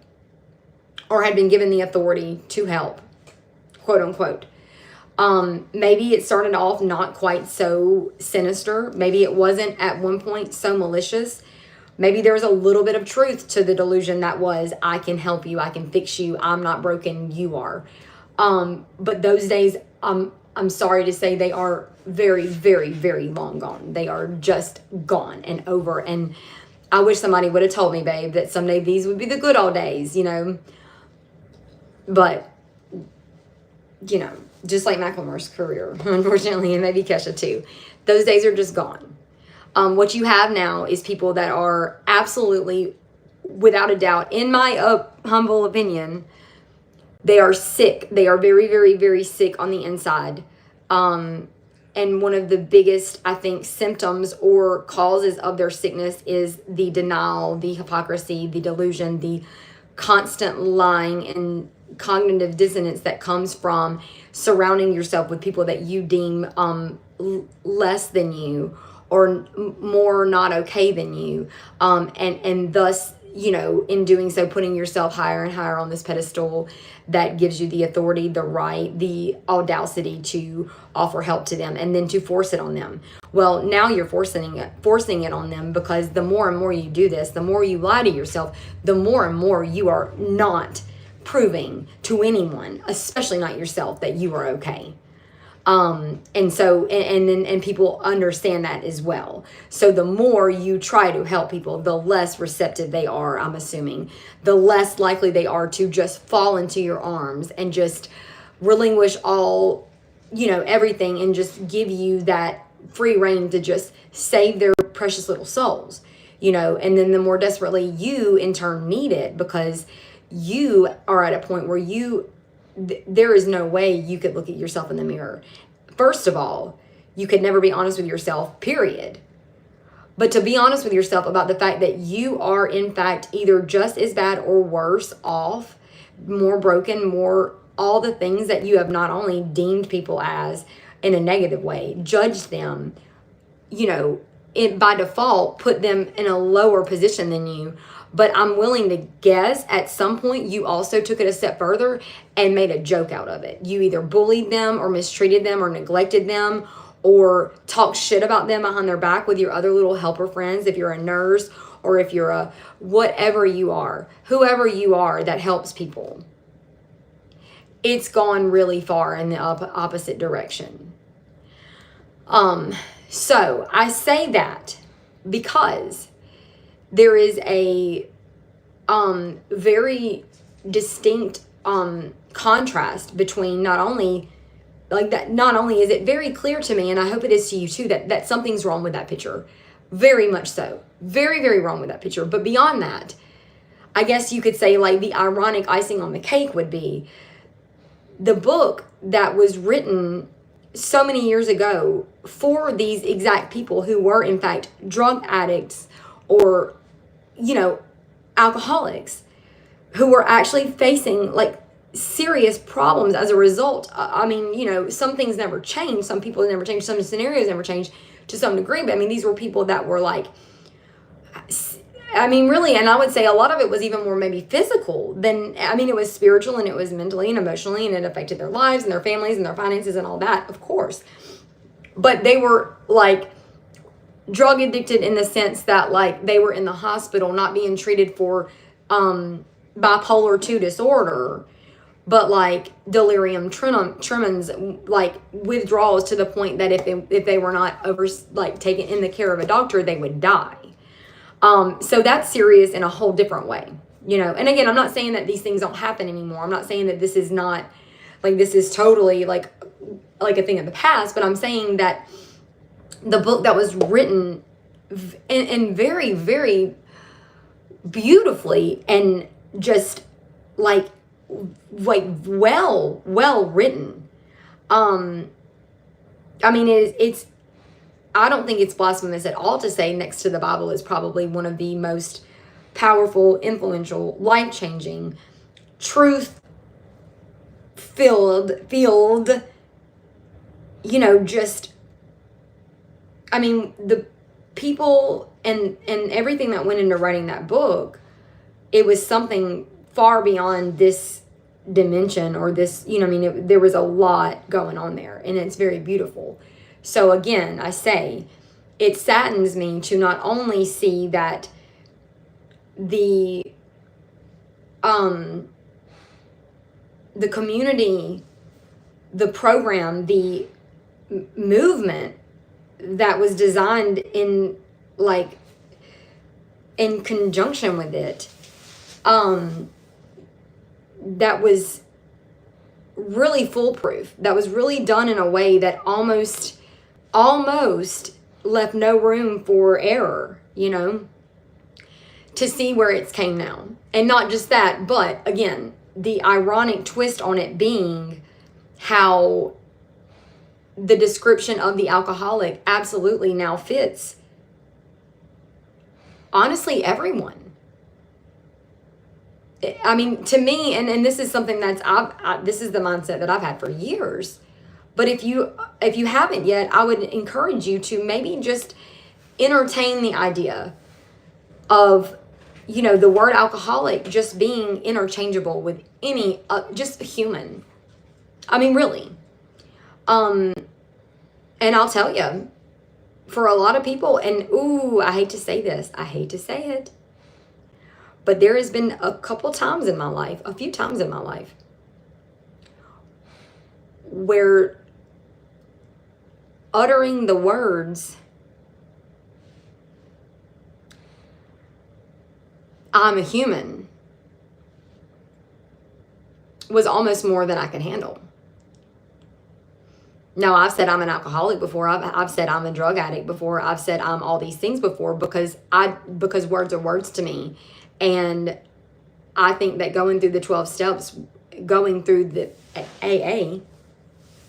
or had been given the authority to help, quote unquote. Maybe it started off not quite so sinister. Maybe it wasn't at one point so malicious. Maybe there was a little bit of truth to the delusion that was, I can help you, I can fix you, I'm not broken, you are. But those days, I'm sorry to say, they are very, very, very long gone. They are just gone and over. And I wish somebody would have told me, babe, that someday these would be the good old days, But, just like Macklemore's career, unfortunately, and maybe Kesha too, those days are just gone. What you have now is people that are absolutely, without a doubt, in my humble opinion, they are sick. They are very, very, very sick on the inside. And one of the biggest, I think, symptoms or causes of their sickness is the denial, the hypocrisy, the delusion, the constant lying and cognitive dissonance that comes from surrounding yourself with people that you deem less than you, or more not okay than you, and thus you know, in doing so, putting yourself higher and higher on this pedestal that gives you the authority, the right, the audacity to offer help to them and then to force it on them. Well, now you're forcing it on them, because the more and more you do this, the more you lie to yourself, the more and more you are not proving to anyone, especially not yourself, that you are okay. And so, and people understand that as well. So the more you try to help people, the less receptive they are, I'm assuming, the less likely they are to just fall into your arms and just relinquish all, you know, everything, and just give you that free reign to just save their precious little souls, you know. And then the more desperately you in turn need it, because you are at a point where there is no way you could look at yourself in the mirror. First of all, you could never be honest with yourself, period. But to be honest with yourself about the fact that you are in fact either just as bad or worse off, more broken, more all the things that you have not only deemed people as in a negative way, judged them, you know, by default, put them in a lower position than you. But I'm willing to guess at some point you also took it a step further and made a joke out of it. You either bullied them or mistreated them or neglected them or talked shit about them behind their back with your other little helper friends, if you're a nurse or if you're a whatever you are, whoever you are that helps people. It's gone really far in the opposite direction. So I say that because there is a very distinct contrast between not only is it very clear to me, and I hope it is to you too, that something's wrong with that picture. Very much so. Very, very wrong with that picture. But beyond that, I guess you could say like the ironic icing on the cake would be the book that was written so many years ago for these exact people who were in fact drug addicts or, you know, alcoholics, who were actually facing like serious problems as a result. I mean, you know, some things never change. Some people never change. Some scenarios never change to some degree. But I mean, these were people that were like, I mean, really, and I would say a lot of it was even more maybe physical than, I mean, it was spiritual and it was mentally and emotionally, and it affected their lives and their families and their finances and all that, of course. But they were like drug addicted in the sense that like they were in the hospital not being treated for bipolar 2 disorder, but like delirium tremens, like withdrawals to the point that if they were not taken in the care of a doctor, they would die. So that's serious in a whole different way, you know. And again, I'm not saying that these things don't happen anymore. I'm not saying that this is not like, this is totally like a thing of the past, but I'm saying that the book that was written in very, very beautifully and just like well written. I mean, it's I don't think it's blasphemous at all to say next to the Bible is probably one of the most powerful, influential, life-changing, truth-filled, you know, just, I mean, the people and everything that went into writing that book, it was something far beyond this dimension or this, you know, I mean, there was a lot going on there, and it's very beautiful. So again, I say, it saddens me to not only see that the community, the program, the movement that was designed in conjunction with it, that was really foolproof, that was really done in a way that almost left no room for error, you know, to see where it's came now. And not just that, but again, the ironic twist on it being how the description of the alcoholic absolutely now fits, honestly, everyone. I mean, to me, and this is something that's, this is the mindset that I've had for years. But if you haven't yet, I would encourage you to maybe just entertain the idea of the word alcoholic just being interchangeable with any, just human. I mean, really. And I'll tell you, for a lot of people, and ooh, I hate to say this, I hate to say it, but there has been a few times in my life, where uttering the words, I'm a human, was almost more than I could handle. Now, I've said I'm an alcoholic before. I've said I'm a drug addict before. I've said I'm all these things before because words are words to me. And I think that going through the 12 steps, going through the AA,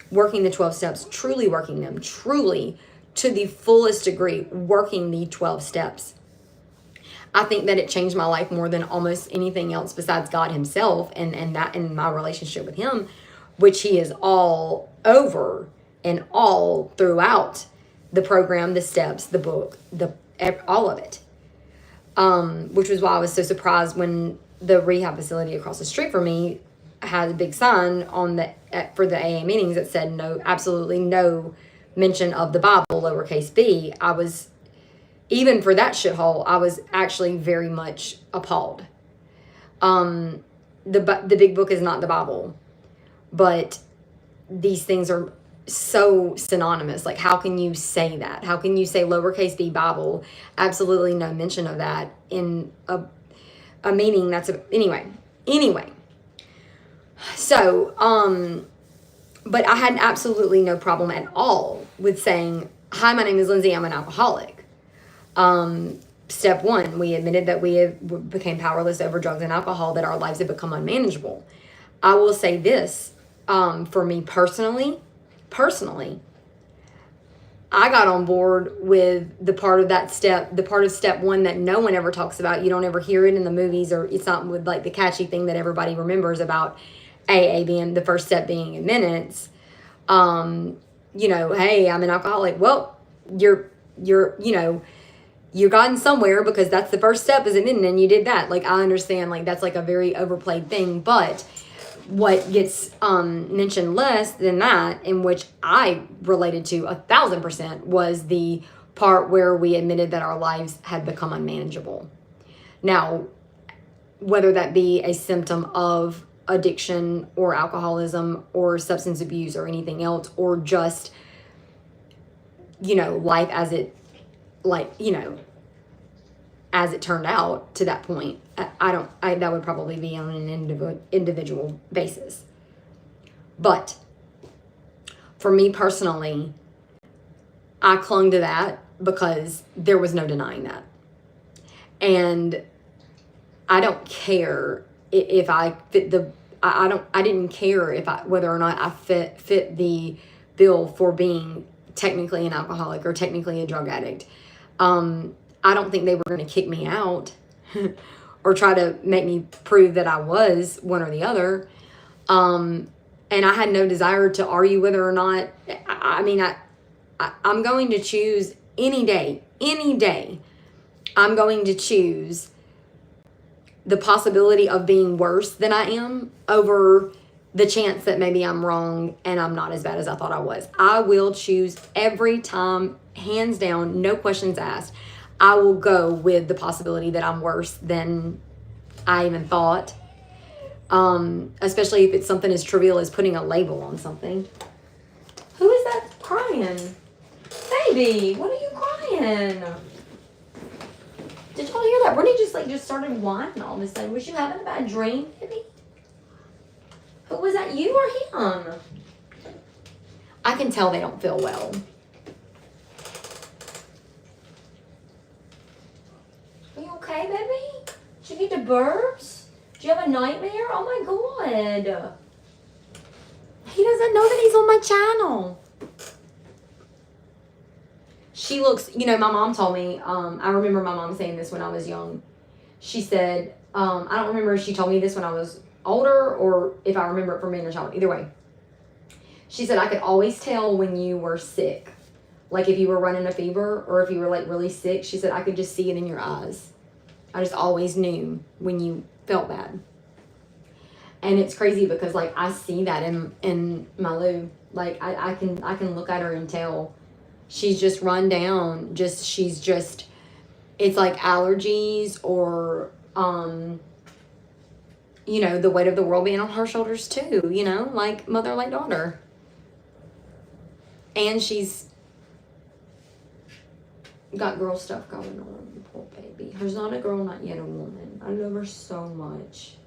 working the 12 steps, truly working them, truly to the fullest degree, working the 12 steps, I think that it changed my life more than almost anything else besides God himself and that in my relationship with him, which he is all over and all throughout the program, the steps, the book, all of it. Which was why I was so surprised when the rehab facility across the street from me had a big sign for the AA meetings that said no, absolutely no mention of the Bible, lowercase b. I was, even for that shithole, I was actually very much appalled. The big book is not the Bible, but these things are so synonymous. Like, how can you say that? How can you say lowercase b Bible? Absolutely no mention of that in a meaning anyway. So, but I had absolutely no problem at all with saying, hi, my name is Lindsay, I'm an alcoholic. Step one, we admitted that we became powerless over drugs and alcohol, that our lives had become unmanageable. I will say this, for me personally, I got on board with the part of step one that no one ever talks about. You don't ever hear it in the movies, or it's not with like the catchy thing that everybody remembers about AA being the first step being admittance. Hey, I'm an alcoholic. Well, you're gotten somewhere because that's the first step is admitting, and you did that. Like, I understand, like, that's like a very overplayed thing, but what gets mentioned less than that, in which I related to 1,000%, was the part where we admitted that our lives had become unmanageable. Now, whether that be a symptom of addiction or alcoholism or substance abuse or anything else, or just, life as it, as it turned out to that point, that would probably be on an individual basis. But for me personally, I clung to that because there was no denying that. And I don't care if I fit I didn't care whether or not I fit the bill for being technically an alcoholic or technically a drug addict. I don't think they were going to kick me out or try to make me prove that I was one or the other. And I had no desire to argue whether or not, I'm going to choose any day, I'm going to choose the possibility of being worse than I am over the chance that maybe I'm wrong and I'm not as bad as I thought I was. I will choose every time, hands down, no questions asked. I will go with the possibility that I'm worse than I even thought. Especially if it's something as trivial as putting a label on something. Who is that crying? Baby, what are you crying? Did y'all hear that? Brittany just started whining all of a sudden. Was you having a bad dream, baby? Who was that, you or him? I can tell they don't feel well. Are you okay, baby? Did you get the burps? Did you have a nightmare? Oh my God. He doesn't know that he's on my channel. She looks, my mom told me, I remember my mom saying this when I was young. She said, I don't remember if she told me this when I was older or if I remember it from being a child. Either way. She said, I could always tell when you were sick. Like if you were running a fever or if you were like really sick. She said, I could just see it in your eyes. I just always knew when you felt bad. And it's crazy because like I see that in Malu. Like I can look at her and tell she's just run down. It's like allergies or you know, the weight of the world being on her shoulders too, you know, like mother like daughter. And she's got girl stuff going on, poor baby. Her's not a girl, not yet a woman. I love her so much.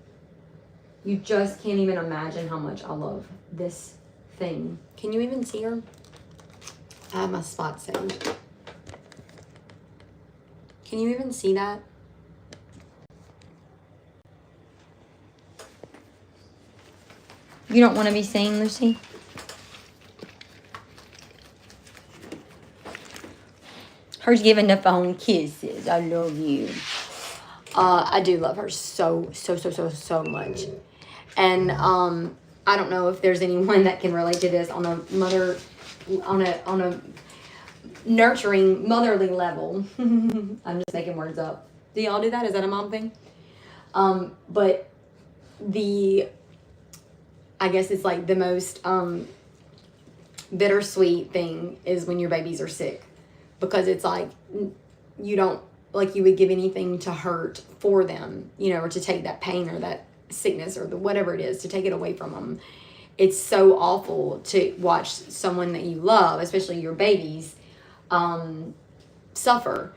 You just can't even imagine how much I love this thing. Can you even see her? I have my spot saved. Can you even see that? You don't want to be seen, Lucy? Her's giving the phone kisses. I love you. I do love her so much. And I don't know if there's anyone that can relate to this on a nurturing motherly level. I'm just making words up. Do y'all do that? Is that a mom thing? But I guess it's like the most bittersweet thing is when your babies are sick, because it's like you don't, like you would give anything to hurt for them, you know, or to take that pain or that sickness or whatever it is, to take it away from them. It's so awful to watch someone that you love, especially your babies, suffer.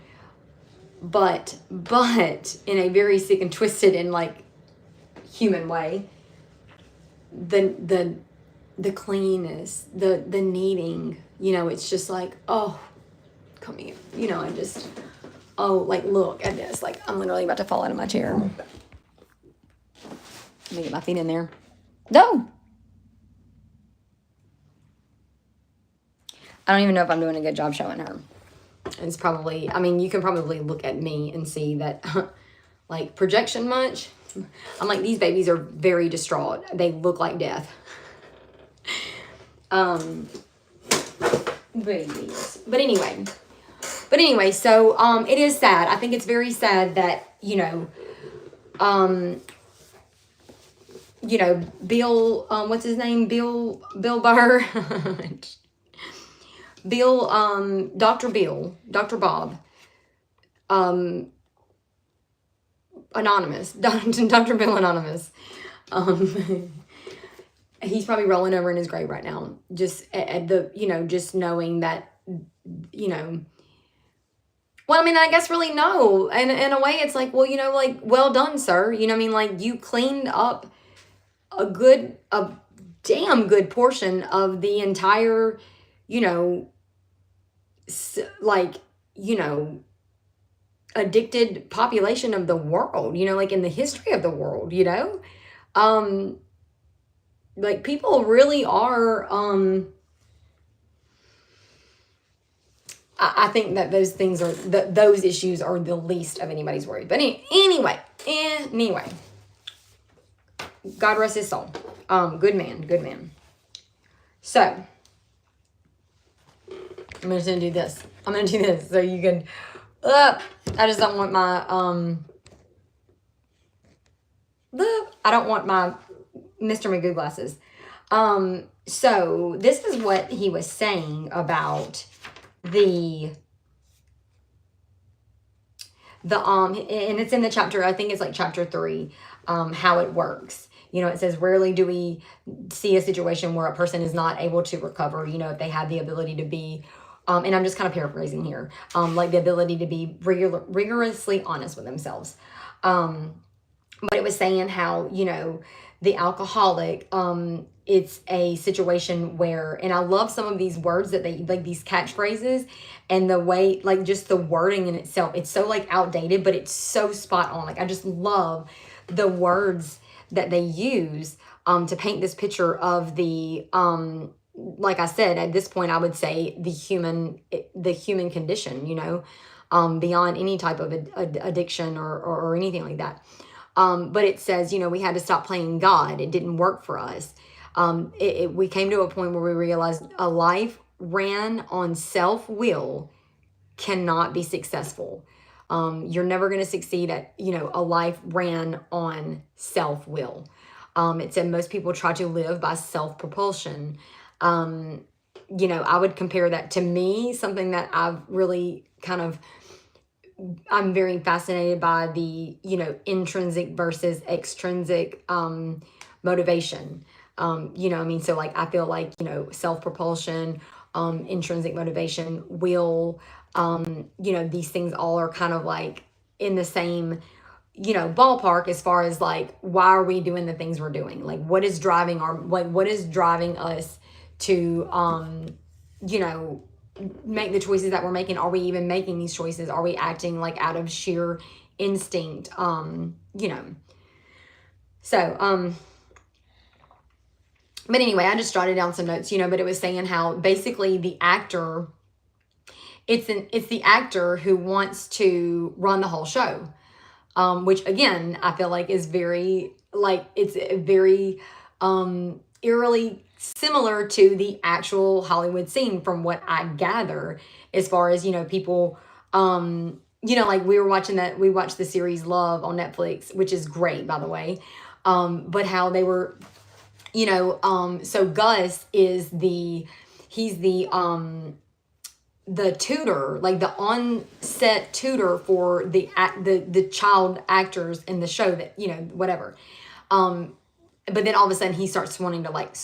But in a very sick and twisted and like human way, the cleanness, the kneading, you know, it's just like, oh, come here, you know, I just, oh, like, look at this, like, I'm literally about to fall out of my chair. Let me get my feet in there. No! I don't even know if I'm doing a good job showing her. It's probably, I mean, you can probably look at me and see that, like, projection much. I'm like, these babies are very distraught. They look like death. Babies. But anyway, so, it is sad. I think it's very sad that, you know, Bill, what's his name? Bill Burr. Dr. Bob, Anonymous, Dr. Bill Anonymous. He's probably rolling over in his grave right now. Just at the, you know, just knowing that, you know, well, I mean, I guess really no. And in a way it's like, well, you know, like, well done, sir. You know what I mean? Like, you cleaned up a damn good portion of the entire, you know, like, you know, addicted population of the world, you know, like in the history of the world, you know, like people really are, I think that those things are, those issues are the least of anybody's worry. But anyway, God rest his soul. Good man. So, I'm just gonna do this. So you can, I just don't want my, I don't want my Mr. Magoo glasses. So this is what he was saying about and it's in the chapter, I think it's like chapter 3, how it works. You know, it says, rarely do we see a situation where a person is not able to recover, you know, if they have the ability to be, and I'm just kind of paraphrasing here, like the ability to be rigorously honest with themselves. But it was saying how, you know, the alcoholic, it's a situation where, and I love some of these words that they, like these catchphrases and the way, like just the wording in itself, it's so like outdated, but it's so spot on. Like, I just love the words that they use, to paint this picture of the, like I said, at this point, I would say the human condition, you know, beyond any type of addiction or anything like that. But it says, you know, we had to stop playing God. It didn't work for us. We came to a point where we realized a life ran on self-will cannot be successful. You're never going to succeed at, a life ran on self-will. It said most people try to live by self-propulsion. I would compare that to me, something that I've really I'm very fascinated by the, intrinsic versus extrinsic motivation. So like, I feel like, self-propulsion, intrinsic motivation, will, these things all are kind of like in the same, ballpark as far as like, why are we doing the things we're doing? Like, what is driving us to, make the choices that we're making? Are we even making these choices? Are we acting like out of sheer instinct? But anyway, I just jotted down some notes, but it was saying how basically the actor, it's the actor who wants to run the whole show, which again, I feel like is very, like, it's very eerily similar to the actual Hollywood scene from what I gather, as far as, people, like we watched the series Love on Netflix, which is great, by the way. But how they were, so Gus is he's the tutor, like the on-set tutor for the child actors in the show, that, whatever. But then all of a sudden he starts wanting to like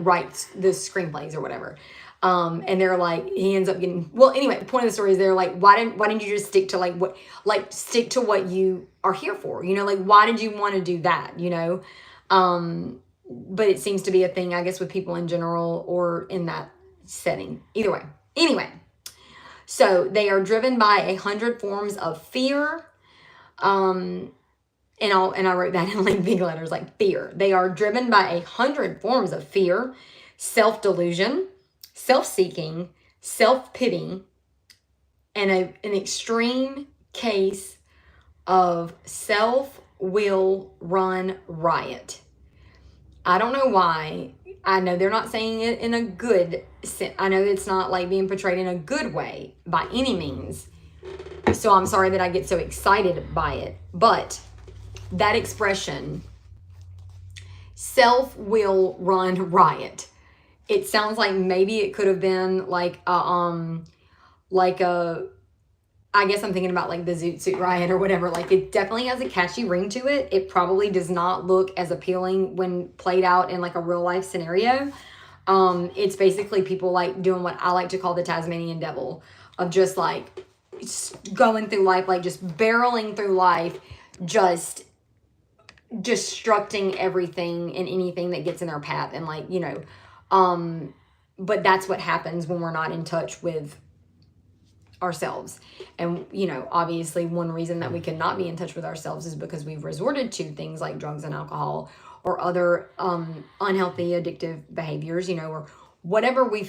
write the screenplays or whatever. And they're like, he ends up getting, well, anyway, the point of the story is they're like, why didn't you just stick to what you are here for? Like, why did you want to do that? But it seems to be a thing, I guess, with people in general or in that setting. Either way. Anyway, so they are driven by 100 forms of fear. And I wrote that in like big letters, like fear. They are driven by 100 forms of fear, self-delusion, self-seeking, self-pity, and an extreme case of self-will run riot. I don't know why. I know they're not saying it in a good sense. I know it's not like being portrayed in a good way by any means. So I'm sorry that I get so excited by it. But that expression, self-will run riot, it sounds like maybe it could have been like I guess I'm thinking about like the Zoot Suit Riot or whatever. Like, it definitely has a catchy ring to it. It probably does not look as appealing when played out in like a real life scenario. It's basically people like doing what I like to call the Tasmanian devil, of just like going through life, like just barreling through life, just destructing everything and anything that gets in their path. And like, but that's what happens when we're not in touch with ourselves. And obviously one reason that we cannot be in touch with ourselves is because we've resorted to things like drugs and alcohol or other unhealthy addictive behaviors, or whatever it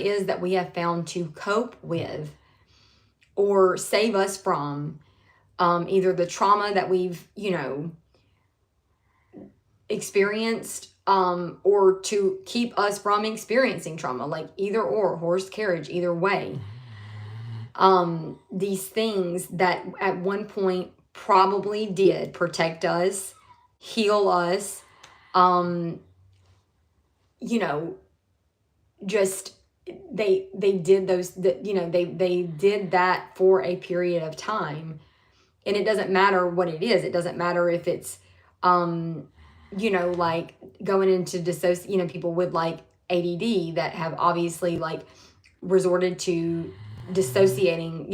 is that we have found to cope with or save us from either the trauma that we've experienced, or to keep us from experiencing trauma, like either or, horse carriage, either way. These things that at one point probably did protect us, heal us, just they did those, they did that for a period of time. And it doesn't matter what it is. It doesn't matter if it's like going into people with like ADD that have obviously like resorted to dissociating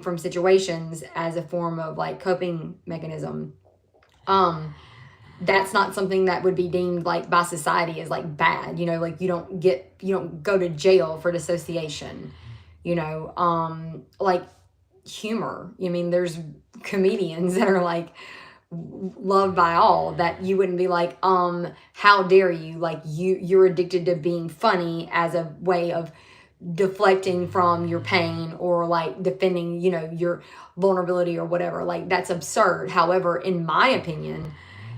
from situations as a form of like coping mechanism. That's not something that would be deemed like by society as like bad, like you don't go to jail for dissociation, like humor. There's comedians that are like loved by all that you wouldn't be like, how dare you, like you're addicted to being funny as a way of deflecting from your pain or like defending, your vulnerability or whatever. Like, that's absurd. However, in my opinion,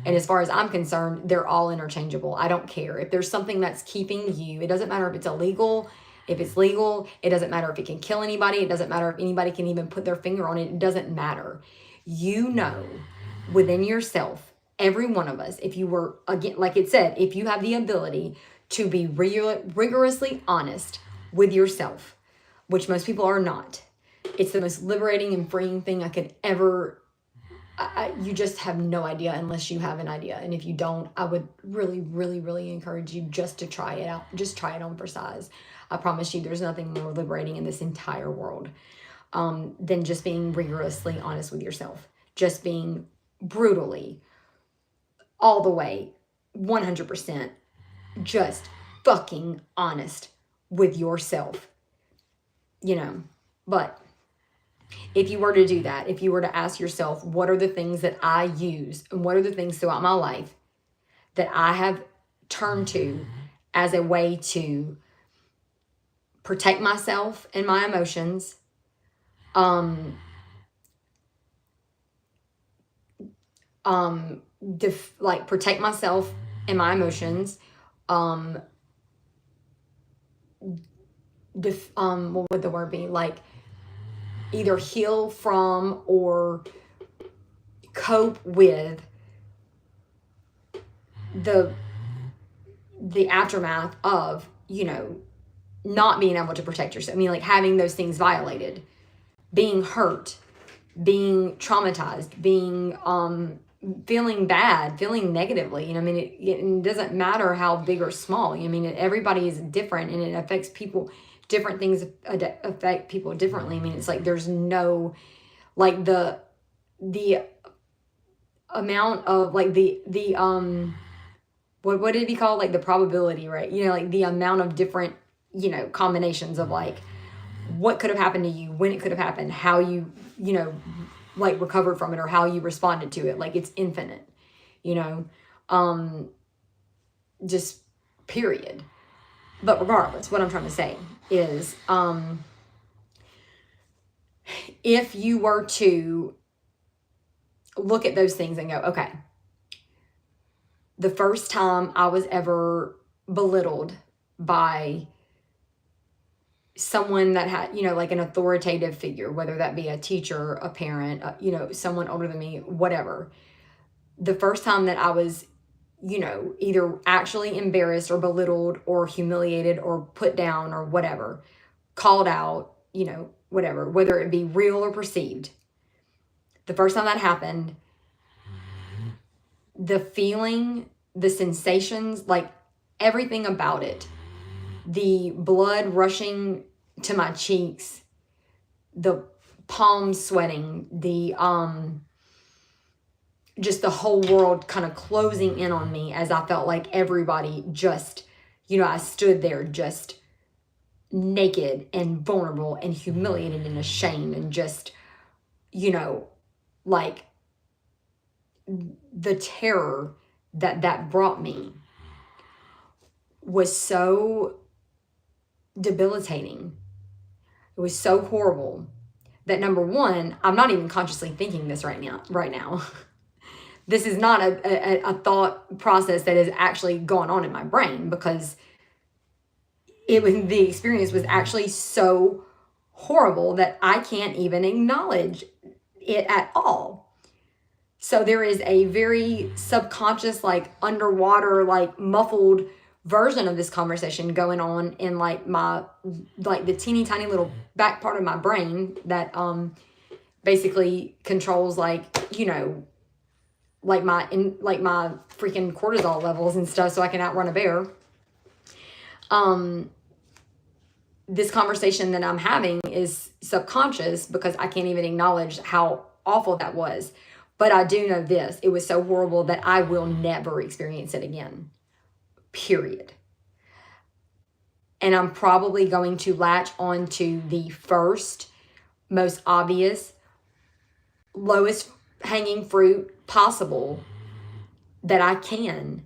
and as far as I'm concerned, they're all interchangeable. I don't care if there's something that's keeping you, it doesn't matter if it's illegal, if it's legal. It doesn't matter if it can kill anybody. It doesn't matter if anybody can even put their finger on it. It doesn't matter. You know within yourself, every one of us, if you were, again, like it said, if you have the ability to be rigorously honest with yourself, which most people are not, it's the most liberating and freeing thing I could ever. You just have no idea unless you have an idea. And if you don't, I would really, really, really encourage you just to try it out. Just try it on for size. I promise you there's nothing more liberating in this entire world than just being rigorously honest with yourself. Just being brutally, all the way, 100%, just fucking honest with yourself. You know, but if you were to do that, if you were to ask yourself, what are the things that I use and what are the things throughout my life that I have turned to as a way to protect myself and my emotions, protect myself and my emotions, what would the word be? Like, either heal from or cope with the aftermath of, you know, not being able to protect yourself. I mean, like having those things violated, being hurt, being traumatized, being feeling bad, feeling negatively. You know, I mean, it doesn't matter how big or small. I mean, everybody is different, and it affects people. Different things affect people differently. I mean, it's like there's no, like the amount of like the what did it be called? Like the probability, right? You know, like the amount of different, you know, combinations of like what could have happened to you, when it could have happened, how you know, like recovered from it, or how you responded to it. Like it's infinite, you know, just period. But regardless, what I'm trying to say is, if you were to look at those things and go, okay, the first time I was ever belittled by someone that had, you know, like an authoritative figure, whether that be a teacher, a parent, you know, someone older than me, whatever. The first time that I was, you know, either actually embarrassed or belittled or humiliated or put down or whatever, called out, you know, whatever, whether it be real or perceived. The first time that happened, the feeling, the sensations, like everything about it, the blood rushing to my cheeks, the palms sweating, the just the whole world kind of closing in on me as I felt like everybody just, you know, I stood there just naked and vulnerable and humiliated and ashamed and just, you know, like the terror that brought me was so debilitating. It was so horrible that, number one, I'm not even consciously thinking this right now. This is not a thought process that is actually going on in my brain, because the experience was actually so horrible that I can't even acknowledge it at all. So there is a very subconscious, like underwater, like muffled version of this conversation going on in like the teeny tiny little back part of my brain that basically controls, like, you know, like my freaking cortisol levels and stuff, so I can outrun a bear. This conversation that I'm having is subconscious because I can't even acknowledge how awful that was. But I do know this: it was so horrible that I will never experience it again. Period. And I'm probably going to latch on to the first, most obvious, lowest hanging fruit possible that I can,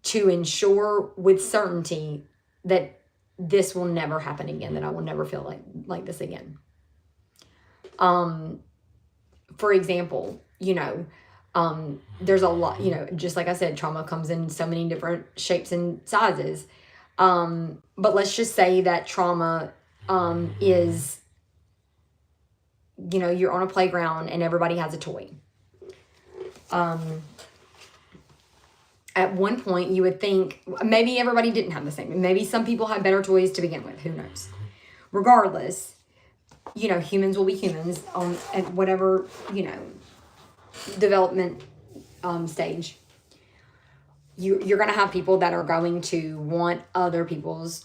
to ensure with certainty that this will never happen again, that I will never feel like this again. For example, you know, there's a lot, you know, just like I said, trauma comes in so many different shapes and sizes. But let's just say that trauma is, you're on a playground and everybody has a toy. At one point, you would think maybe everybody didn't have the same. Maybe some people had better toys to begin with. Who knows? Regardless, humans will be humans at whatever, development stage. You're going to have people that are going to want other people's,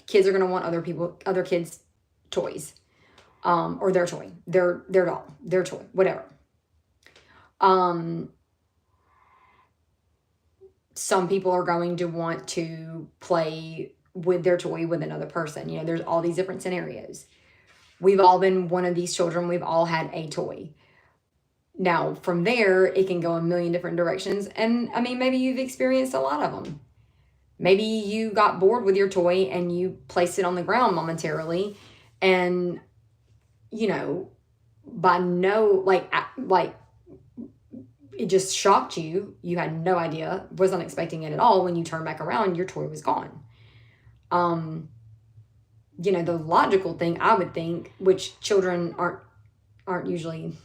kids are going to want other kids' toys, or their toy, their doll, their toy, whatever. Some people are going to want to play with their toy with another person. There's all these different scenarios. We've all been one of these children. We've all had a toy. Now, from there, it can go a million different directions. And maybe you've experienced a lot of them. Maybe you got bored with your toy and you placed it on the ground momentarily. And, it just shocked you. You had no idea, wasn't expecting it at all. When you turned back around, your toy was gone. The logical thing I would think, which children aren't usually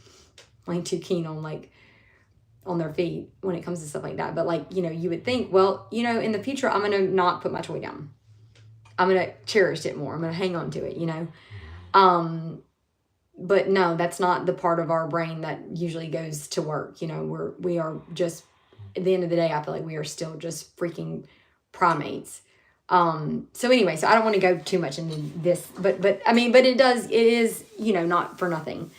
too keen on on their feet when it comes to stuff like that. But you would think, well, in the future, I'm going to not put my toy down. I'm going to cherish it more. I'm going to hang on to it, But no, that's not the part of our brain that usually goes to work. We are just, at the end of the day, I feel like we are still just freaking primates. So anyway, I don't want to go too much into this, but it is, not for nothing.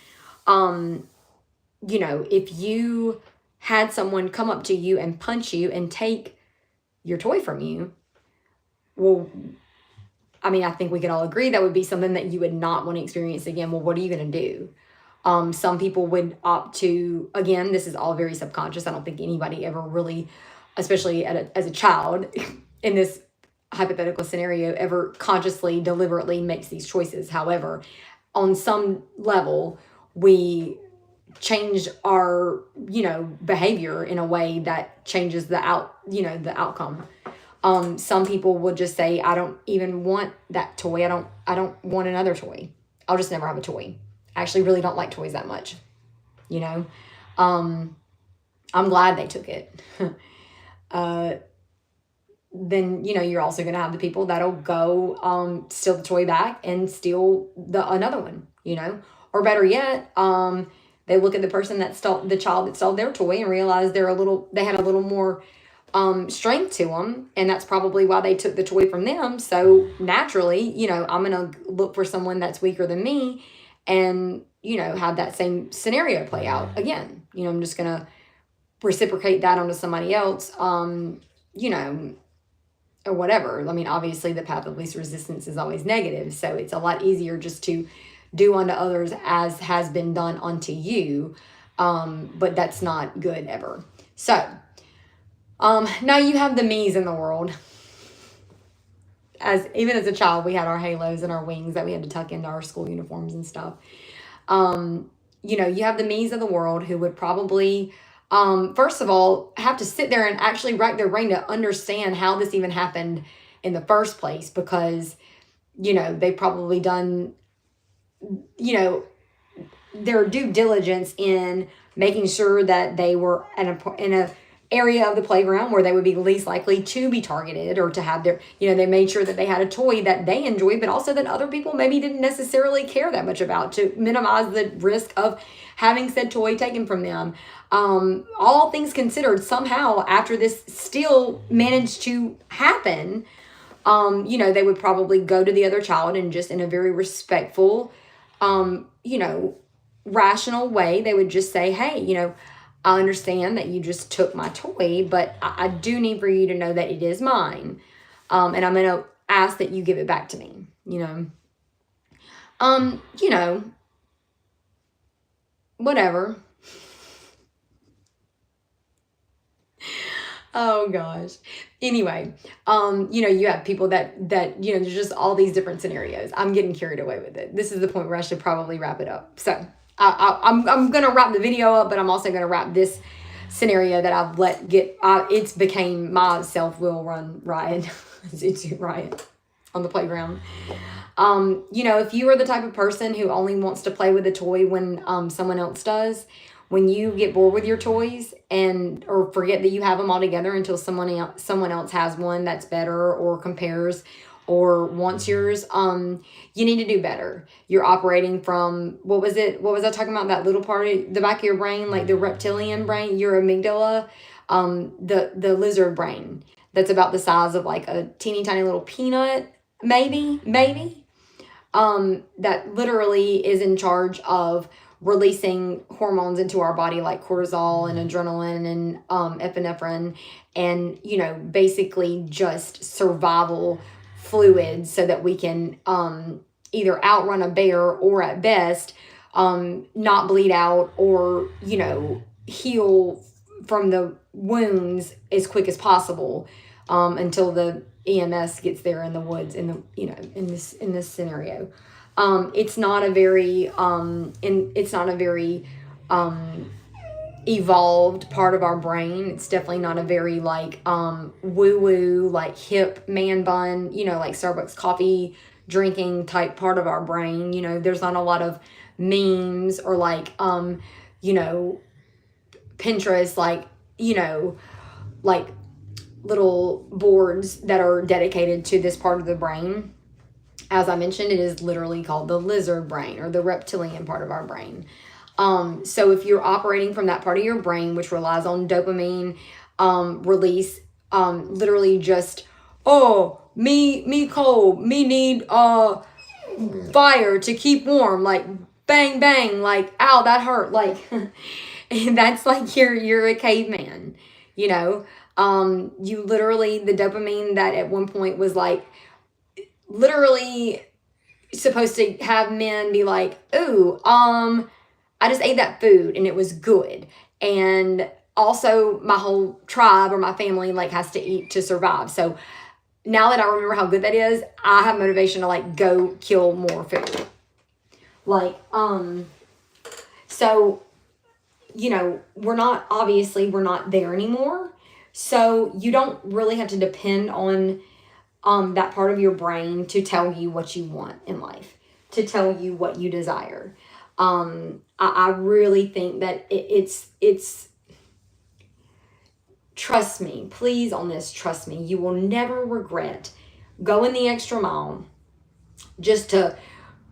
If you had someone come up to you and punch you and take your toy from you, well, I think we could all agree that would be something that you would not want to experience again. Well, what are you going to do? Some people would opt to, again, this is all very subconscious. I don't think anybody ever really, especially as a child in this hypothetical scenario, ever consciously, deliberately makes these choices. However, on some level, we change our, behavior in a way that changes the outcome. Some people will just say, I don't even want that toy. I don't want another toy. I'll just never have a toy. I actually really don't like toys that much. I'm glad they took it. Then, you're also going to have the people that'll go, steal the toy back and steal another one, or better yet, they look at the person the child that stole their toy and realize they had a little more strength to them, and that's probably why they took the toy from them. So naturally, I'm gonna look for someone that's weaker than me and have that same scenario play out again. I'm just gonna reciprocate that onto somebody else, or whatever. Obviously the path of least resistance is always negative, so it's a lot easier just to do unto others as has been done unto you, but that's not good ever. So now you have the me's in the world. Even as a child, we had our halos and our wings that we had to tuck into our school uniforms and stuff. You have the me's of the world who would probably, first of all, have to sit there and actually rack their brain to understand how this even happened in the first place, because, they've probably done, their due diligence in making sure that they were in a area of the playground where they would be least likely to be targeted, or to have they made sure that they had a toy that they enjoyed, but also that other people maybe didn't necessarily care that much about, to minimize the risk of having said toy taken from them. All things considered, somehow after this still managed to happen, they would probably go to the other child and just in a very respectful, rational way, they would just say, hey, I understand that you just took my toy, but I do need for you to know that it is mine. And I'm going to ask that you give it back to me, whatever. Oh gosh. Anyway, you have people that there's just all these different scenarios. I'm getting carried away with it. This is the point where I should probably wrap it up. So I'm going to wrap the video up, but I'm also going to wrap this scenario that I've let get. It's became my self-will run riot, zoot riot on the playground. You know, if you are the type of person who only wants to play with a toy when someone else does, when you get bored with your toys and or forget that you have them all together until someone else has one that's better or compares or wants yours, you need to do better. You're operating from, what was I talking about? That little part of the back of your brain, like the reptilian brain, your amygdala, the lizard brain that's about the size of like a teeny tiny little peanut, maybe, that literally is in charge of releasing hormones into our body like cortisol and adrenaline and epinephrine and, you know, basically just survival fluids so that we can either outrun a bear or at best not bleed out or, you know, heal from the wounds as quick as possible until the EMS gets there in the woods in the, you know, in this scenario. It's not a very evolved part of our brain. It's definitely not a very like woo-woo, like hip man bun, you know, like Starbucks coffee drinking type part of our brain. You know, there's not a lot of memes or like you know, Pinterest, like, you know, like little boards that are dedicated to this part of the brain. As I mentioned, it is literally called the lizard brain or the reptilian part of our brain. So if you're operating from that part of your brain, which relies on dopamine release, literally just, oh, me cold, me need fire to keep warm, like bang bang, like ow, that hurt, like and that's like you're a caveman, you know. You literally, the dopamine that at one point was like literally supposed to have men be like, ooh, I just ate that food and it was good. And also my whole tribe or my family like has to eat to survive. So now that I remember how good that is, I have motivation to like go kill more food. Like, so, you know, we're not there anymore. So you don't really have to depend on that part of your brain to tell you what you want in life, to tell you what you desire. I really think that it's trust me, please on this, trust me, you will never regret going the extra mile just to,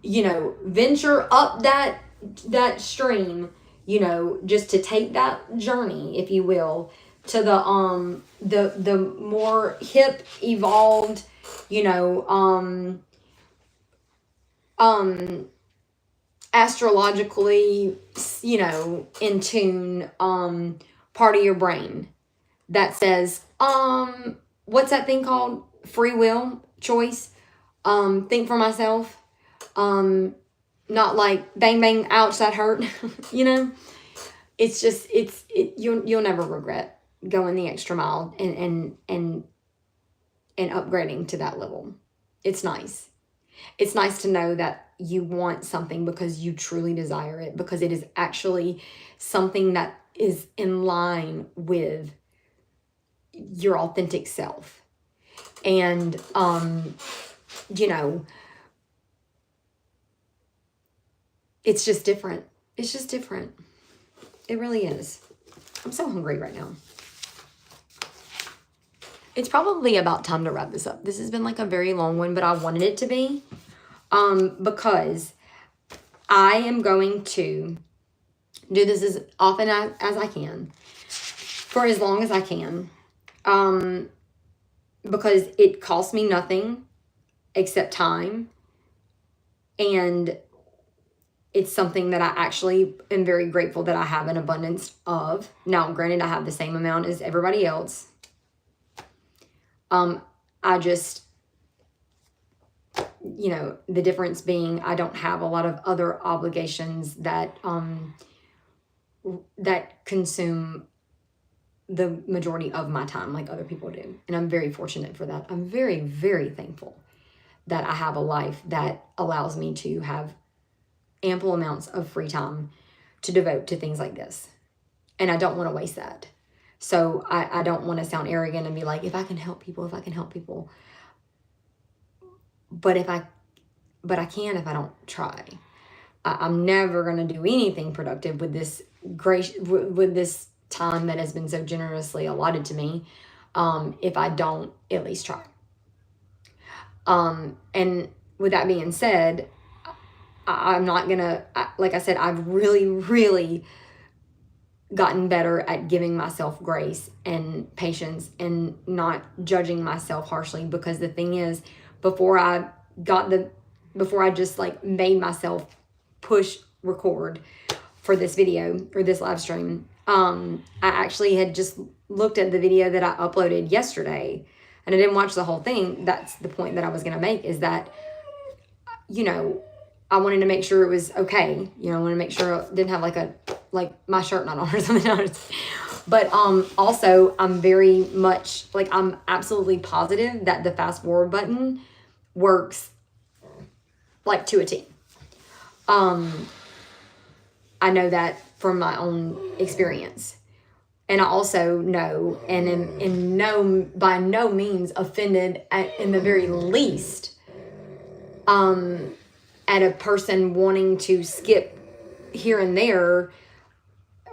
you know, venture up that stream, you know, just to take that journey, if you will, to the more hip evolved, you know, astrologically, you know, in tune part of your brain that says, what's that thing called? Free will, choice, think for myself, not like bang bang, ouch, that hurt. You know, it's just you'll never regret going the extra mile and upgrading to that level. It's nice. It's nice to know that you want something because you truly desire it, because it is actually something that is in line with your authentic self. And, you know, it's just different. It's just different. It really is. I'm so hungry right now. It's probably about time to wrap this up. This has been like a very long one, but I wanted it to be, because I am going to do this as often as I can, for as long as I can, because it costs me nothing except time, and it's something that I actually am very grateful that I have an abundance of. Now, granted, I have the same amount as everybody else. I just, you know, the difference being I don't have a lot of other obligations that consume the majority of my time like other people do. And I'm very fortunate for that. I'm very, very thankful that I have a life that allows me to have ample amounts of free time to devote to things like this. And I don't want to waste that. So I don't want to sound arrogant and be like, if I can help people, if I can help people. But I can if I don't try. I'm never going to do anything productive with this with this time that has been so generously allotted to me, if I don't at least try. And with that being said, I'm not gonna, like I said, I've really, really gotten better at giving myself grace and patience and not judging myself harshly, because the thing is, before I just like made myself push record for this video or this live stream, I actually had just looked at the video that I uploaded yesterday, and I didn't watch the whole thing. That's the point that I was going to make, is that, you know, I wanted to make sure it was okay. You know, I wanted to make sure I didn't have like my shirt not on or something else. But also, I'm very much, like, I'm absolutely positive that the fast forward button works like to a T. I know that from my own experience. And I also know, and am by no means offended in the very least, at a person wanting to skip here and there,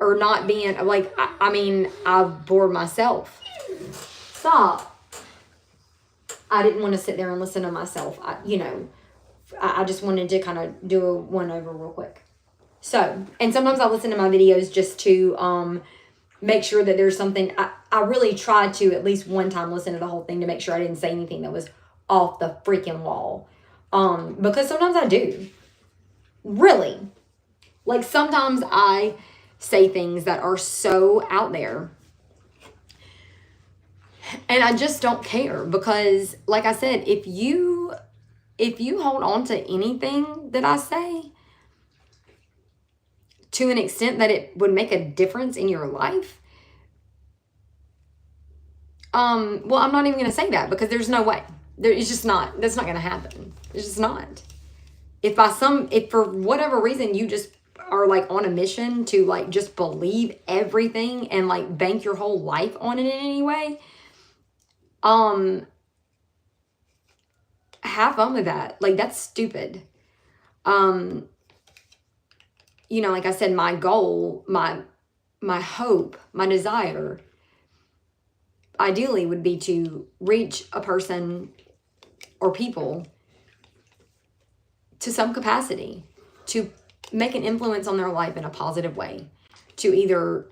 or not being, like, I mean, I've bored myself. Stop. I didn't want to sit there and listen to myself. I just wanted to kind of do a one over real quick. So, and sometimes I listen to my videos just to make sure that there's something. I really tried to at least one time listen to the whole thing to make sure I didn't say anything that was off the freaking wall. Because sometimes I do. Really. Like, sometimes I say things that are so out there, and I just don't care, because, like I said, if you hold on to anything that I say to an extent that it would make a difference in your life, well, I'm not even going to say that, because there's no way. It's just not. That's not going to happen. It's just not. If for whatever reason you just are like on a mission to like just believe everything and like bank your whole life on it in any way, have fun with that. Like, that's stupid. You know, like I said, my goal, my hope, my desire, ideally would be to reach a person or people to some capacity, to make an influence on their life in a positive way, to either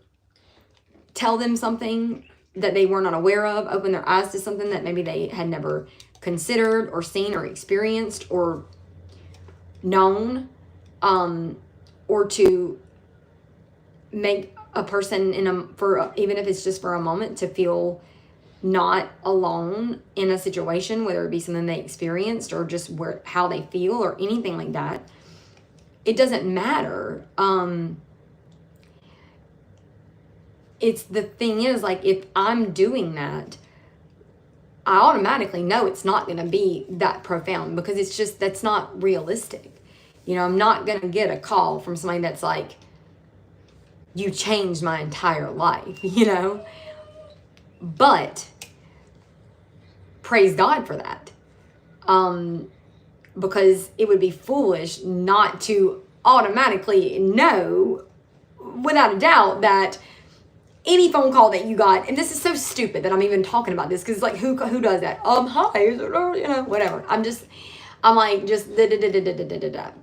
tell them something that they were not aware of, open their eyes to something that maybe they had never considered or seen or experienced or known, or to make a person even if it's just for a moment, to feel not alone in a situation, whether it be something they experienced or just how they feel or anything like that. It doesn't matter. It's the thing is, like, if I'm doing that, I automatically know it's not going to be that profound, because it's just, that's not realistic. You know, I'm not going to get a call from somebody that's like, you changed my entire life, you know? But praise God for that. Because it would be foolish not to automatically know without a doubt that any phone call that you got, and this is so stupid that I'm even talking about this, because like, who does that? Hi, you know, whatever. I'm like, just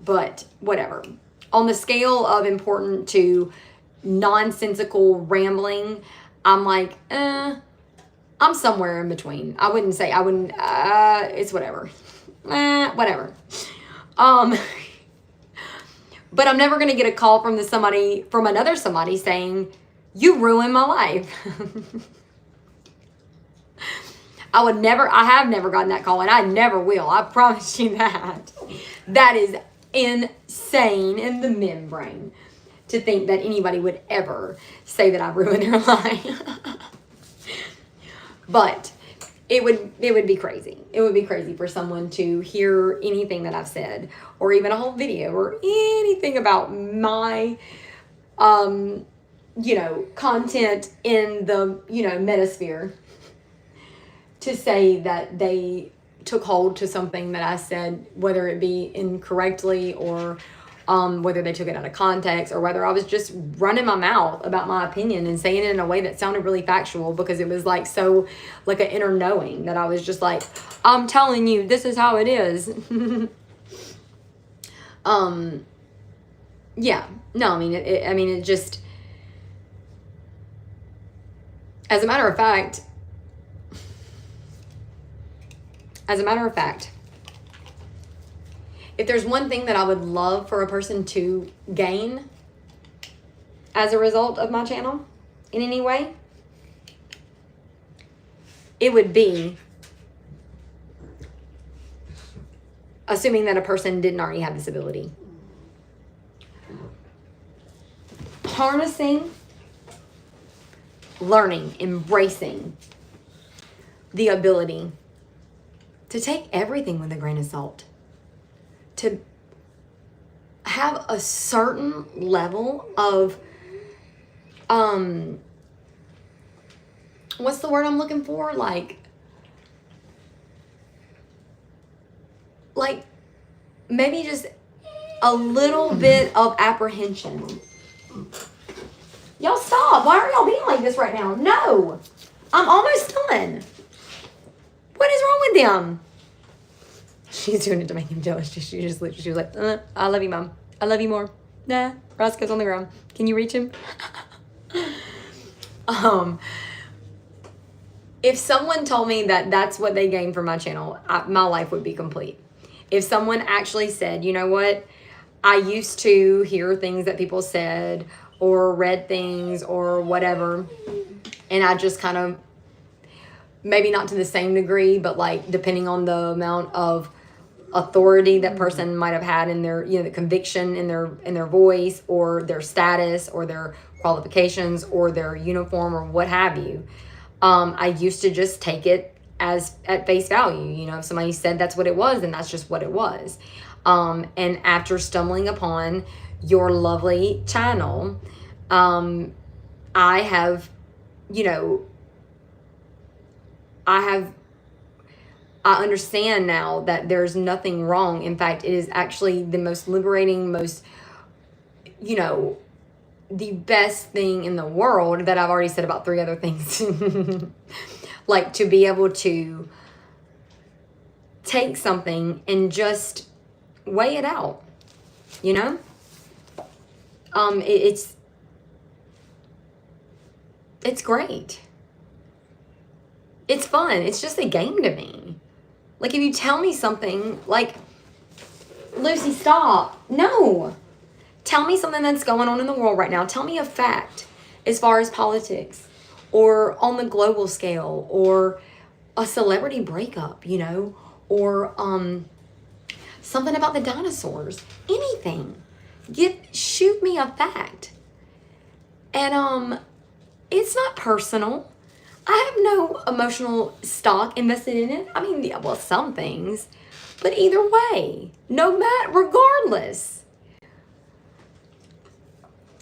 but whatever. On the scale of important to nonsensical rambling, I'm like, I'm somewhere in between. It's whatever. Whatever. But I'm never going to get a call from another somebody saying, you ruined my life. I have never gotten that call, and I never will. I promise you that. That is insane in the membrane to think that anybody would ever say that I ruined their life. But it would be crazy. It would be crazy for someone to hear anything that I've said, or even a whole video, or anything about my content in the, metasphere to say that they took hold to something that I said, whether it be incorrectly or whether they took it out of context or whether I was just running my mouth about my opinion and saying it in a way that sounded really factual because it was like so like an inner knowing that I was just like, I'm telling you, this is how it is. Yeah, no, I mean, it just, as a matter of fact, if there's one thing that I would love for a person to gain as a result of my channel in any way, it would be, assuming that a person didn't already have this ability, harnessing, learning, embracing the ability to take everything with a grain of salt, to have a certain level of, what's the word I'm looking for? Like maybe just a little bit of apprehension. Y'all stop. Why are y'all being like this right now? No. I'm almost done. What is wrong with them? She's doing it to make him jealous. She was like, I love you, Mom. I love you more. Nah, Roscoe's on the ground. Can you reach him? If someone told me that that's what they gained from my channel, my life would be complete. If someone actually said, you know what, I used to hear things that people said or read things or whatever, and I just kind of, maybe not to the same degree, but like depending on the amount of authority that person might have had in their, the conviction in their voice or their status or their qualifications or their uniform or what have you. I used to just take it as at face value. If somebody said that's what it was, then that's just what it was. And after stumbling upon your lovely channel, I have, I understand now that there's nothing wrong. In fact, it is actually the most liberating, most, the best thing in the world that I've already said about 3 other things. Like to be able to take something and just weigh it out, it's great. It's fun. It's just a game to me. Like if you tell me something like, Lucy, stop. No. Tell me something that's going on in the world right now. Tell me a fact as far as politics or on the global scale or a celebrity breakup, or something about the dinosaurs. Anything. Shoot me a fact. And it's not personal. I have no emotional stock invested in it. I mean, well, some things, but either way, regardless,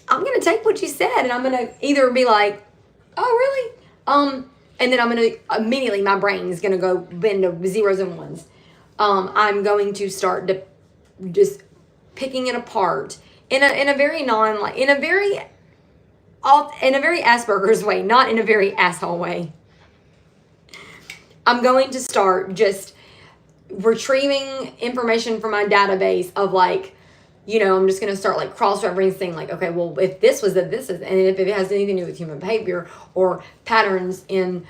I'm going to take what you said and I'm going to either be like, oh, really? And then I'm going to immediately, my brain is going to go bend to zeros and ones. I'm going to start just picking it apart in a very in a very Asperger's way, not in a very asshole way. I'm going to start just retrieving information from my database of like, I'm just going to start like cross-referencing like, okay, well, if this was it, this is, and if it has anything to do with human behavior or patterns in,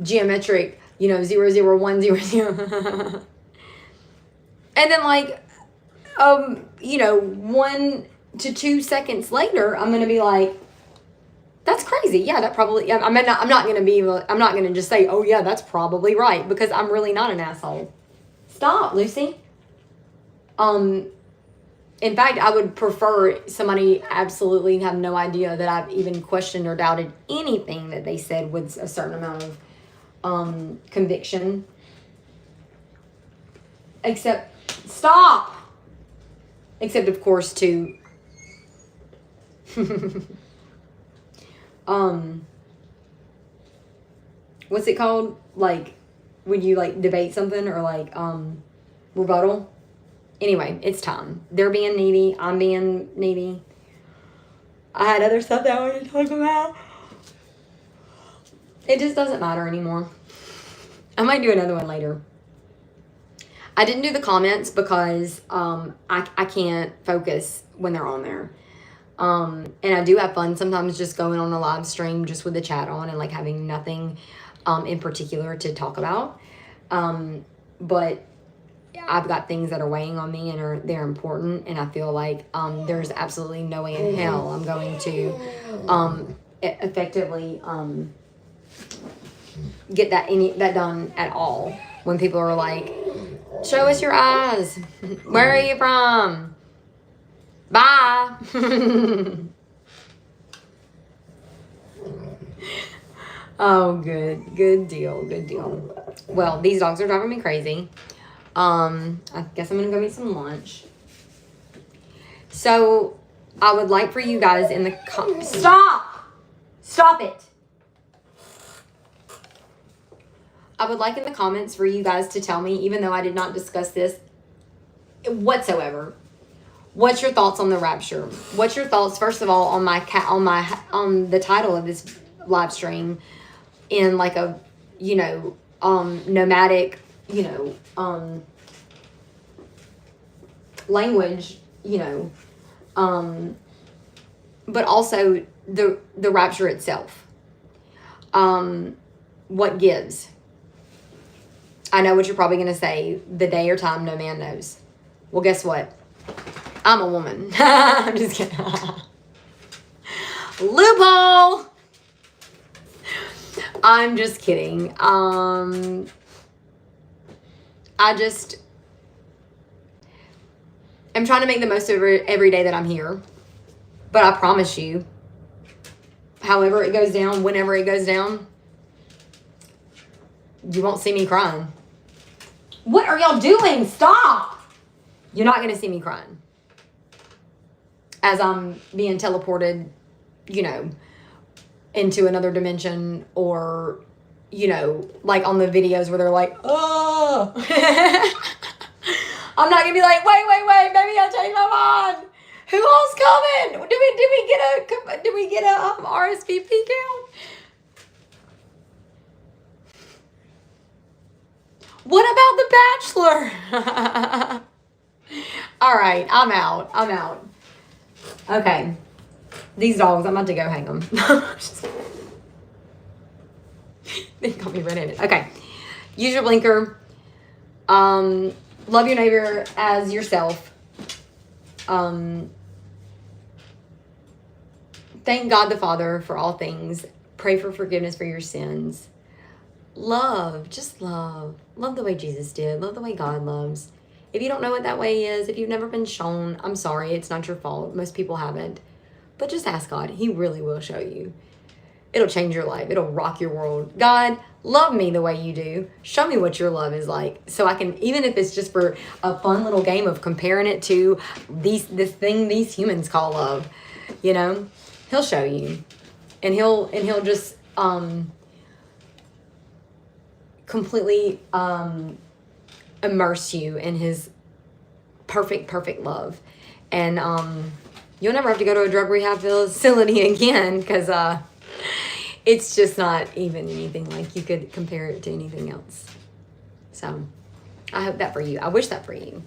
geometric, 00100. And then like, 1 to 2 seconds later, I'm going to be like, that's crazy. Yeah, that probably, yeah, I'm not going to just say, oh yeah, that's probably right, because I'm really not an asshole. Stop, Lucy. In fact, I would prefer somebody absolutely have no idea that I've even questioned or doubted anything that they said with a certain amount of, conviction. Except, of course, to What's it called? Like, when you, like, debate something or, like, rebuttal? Anyway, it's time. They're being needy. I'm being needy. I had other stuff that I wanted to talk about. It just doesn't matter anymore. I might do another one later. I didn't do the comments because I can't focus when they're on there. And I do have fun sometimes just going on a live stream just with the chat on and like having nothing in particular to talk about. But I've got things that are weighing on me and they're important, and I feel like there's absolutely no way in hell I'm going to effectively get that done at all. When people are like, show us your eyes. Where are you from? Bye. Oh, good deal. Well, these dogs are driving me crazy. I guess I'm gonna go eat some lunch. So I would like for you guys in the stop it. I would like in the comments for you guys to tell me, even though I did not discuss this whatsoever, what's your thoughts on the rapture? What's your thoughts, first of all, on the title of this live stream, in like a, nomadic, language, but also the rapture itself. What gives? I know what you're probably going to say. The day or time, no man knows. Well, guess what? I'm a woman. I'm just kidding. Loophole! I'm just kidding. I'm trying to make the most of every day that I'm here. But I promise you, however it goes down, whenever it goes down, you won't see me crying. What are y'all doing? Stop! You're not going to see me crying. As I'm being teleported, into another dimension, or, like on the videos where they're like, oh. I'm not going to be like, wait, maybe I changed my mind. Who else coming? Did we get a RSVP count? What about The Bachelor? All right, I'm out. Okay. These dogs, I'm about to go hang them. They call me red-handed. Okay. Use your blinker. Love your neighbor as yourself. Thank God the Father for all things. Pray for forgiveness for your sins. Just love. Love the way Jesus did. Love the way God loves. If you don't know what that way is, if you've never been shown, I'm sorry, it's not your fault. Most people haven't. But just ask God. He really will show you. It'll change your life. It'll rock your world. God, love me the way you do. Show me what your love is like. So I can, even if it's just for a fun little game of comparing it to this thing these humans call love, He'll show you. And he'll just completely immerse you in his perfect love. And you'll never have to go to a drug rehab facility again, because it's just not even anything like you could compare it to anything else. So I hope that for you. I wish that for you.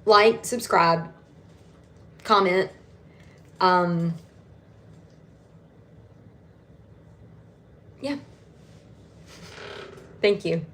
Like, subscribe, comment. Yeah. Thank you.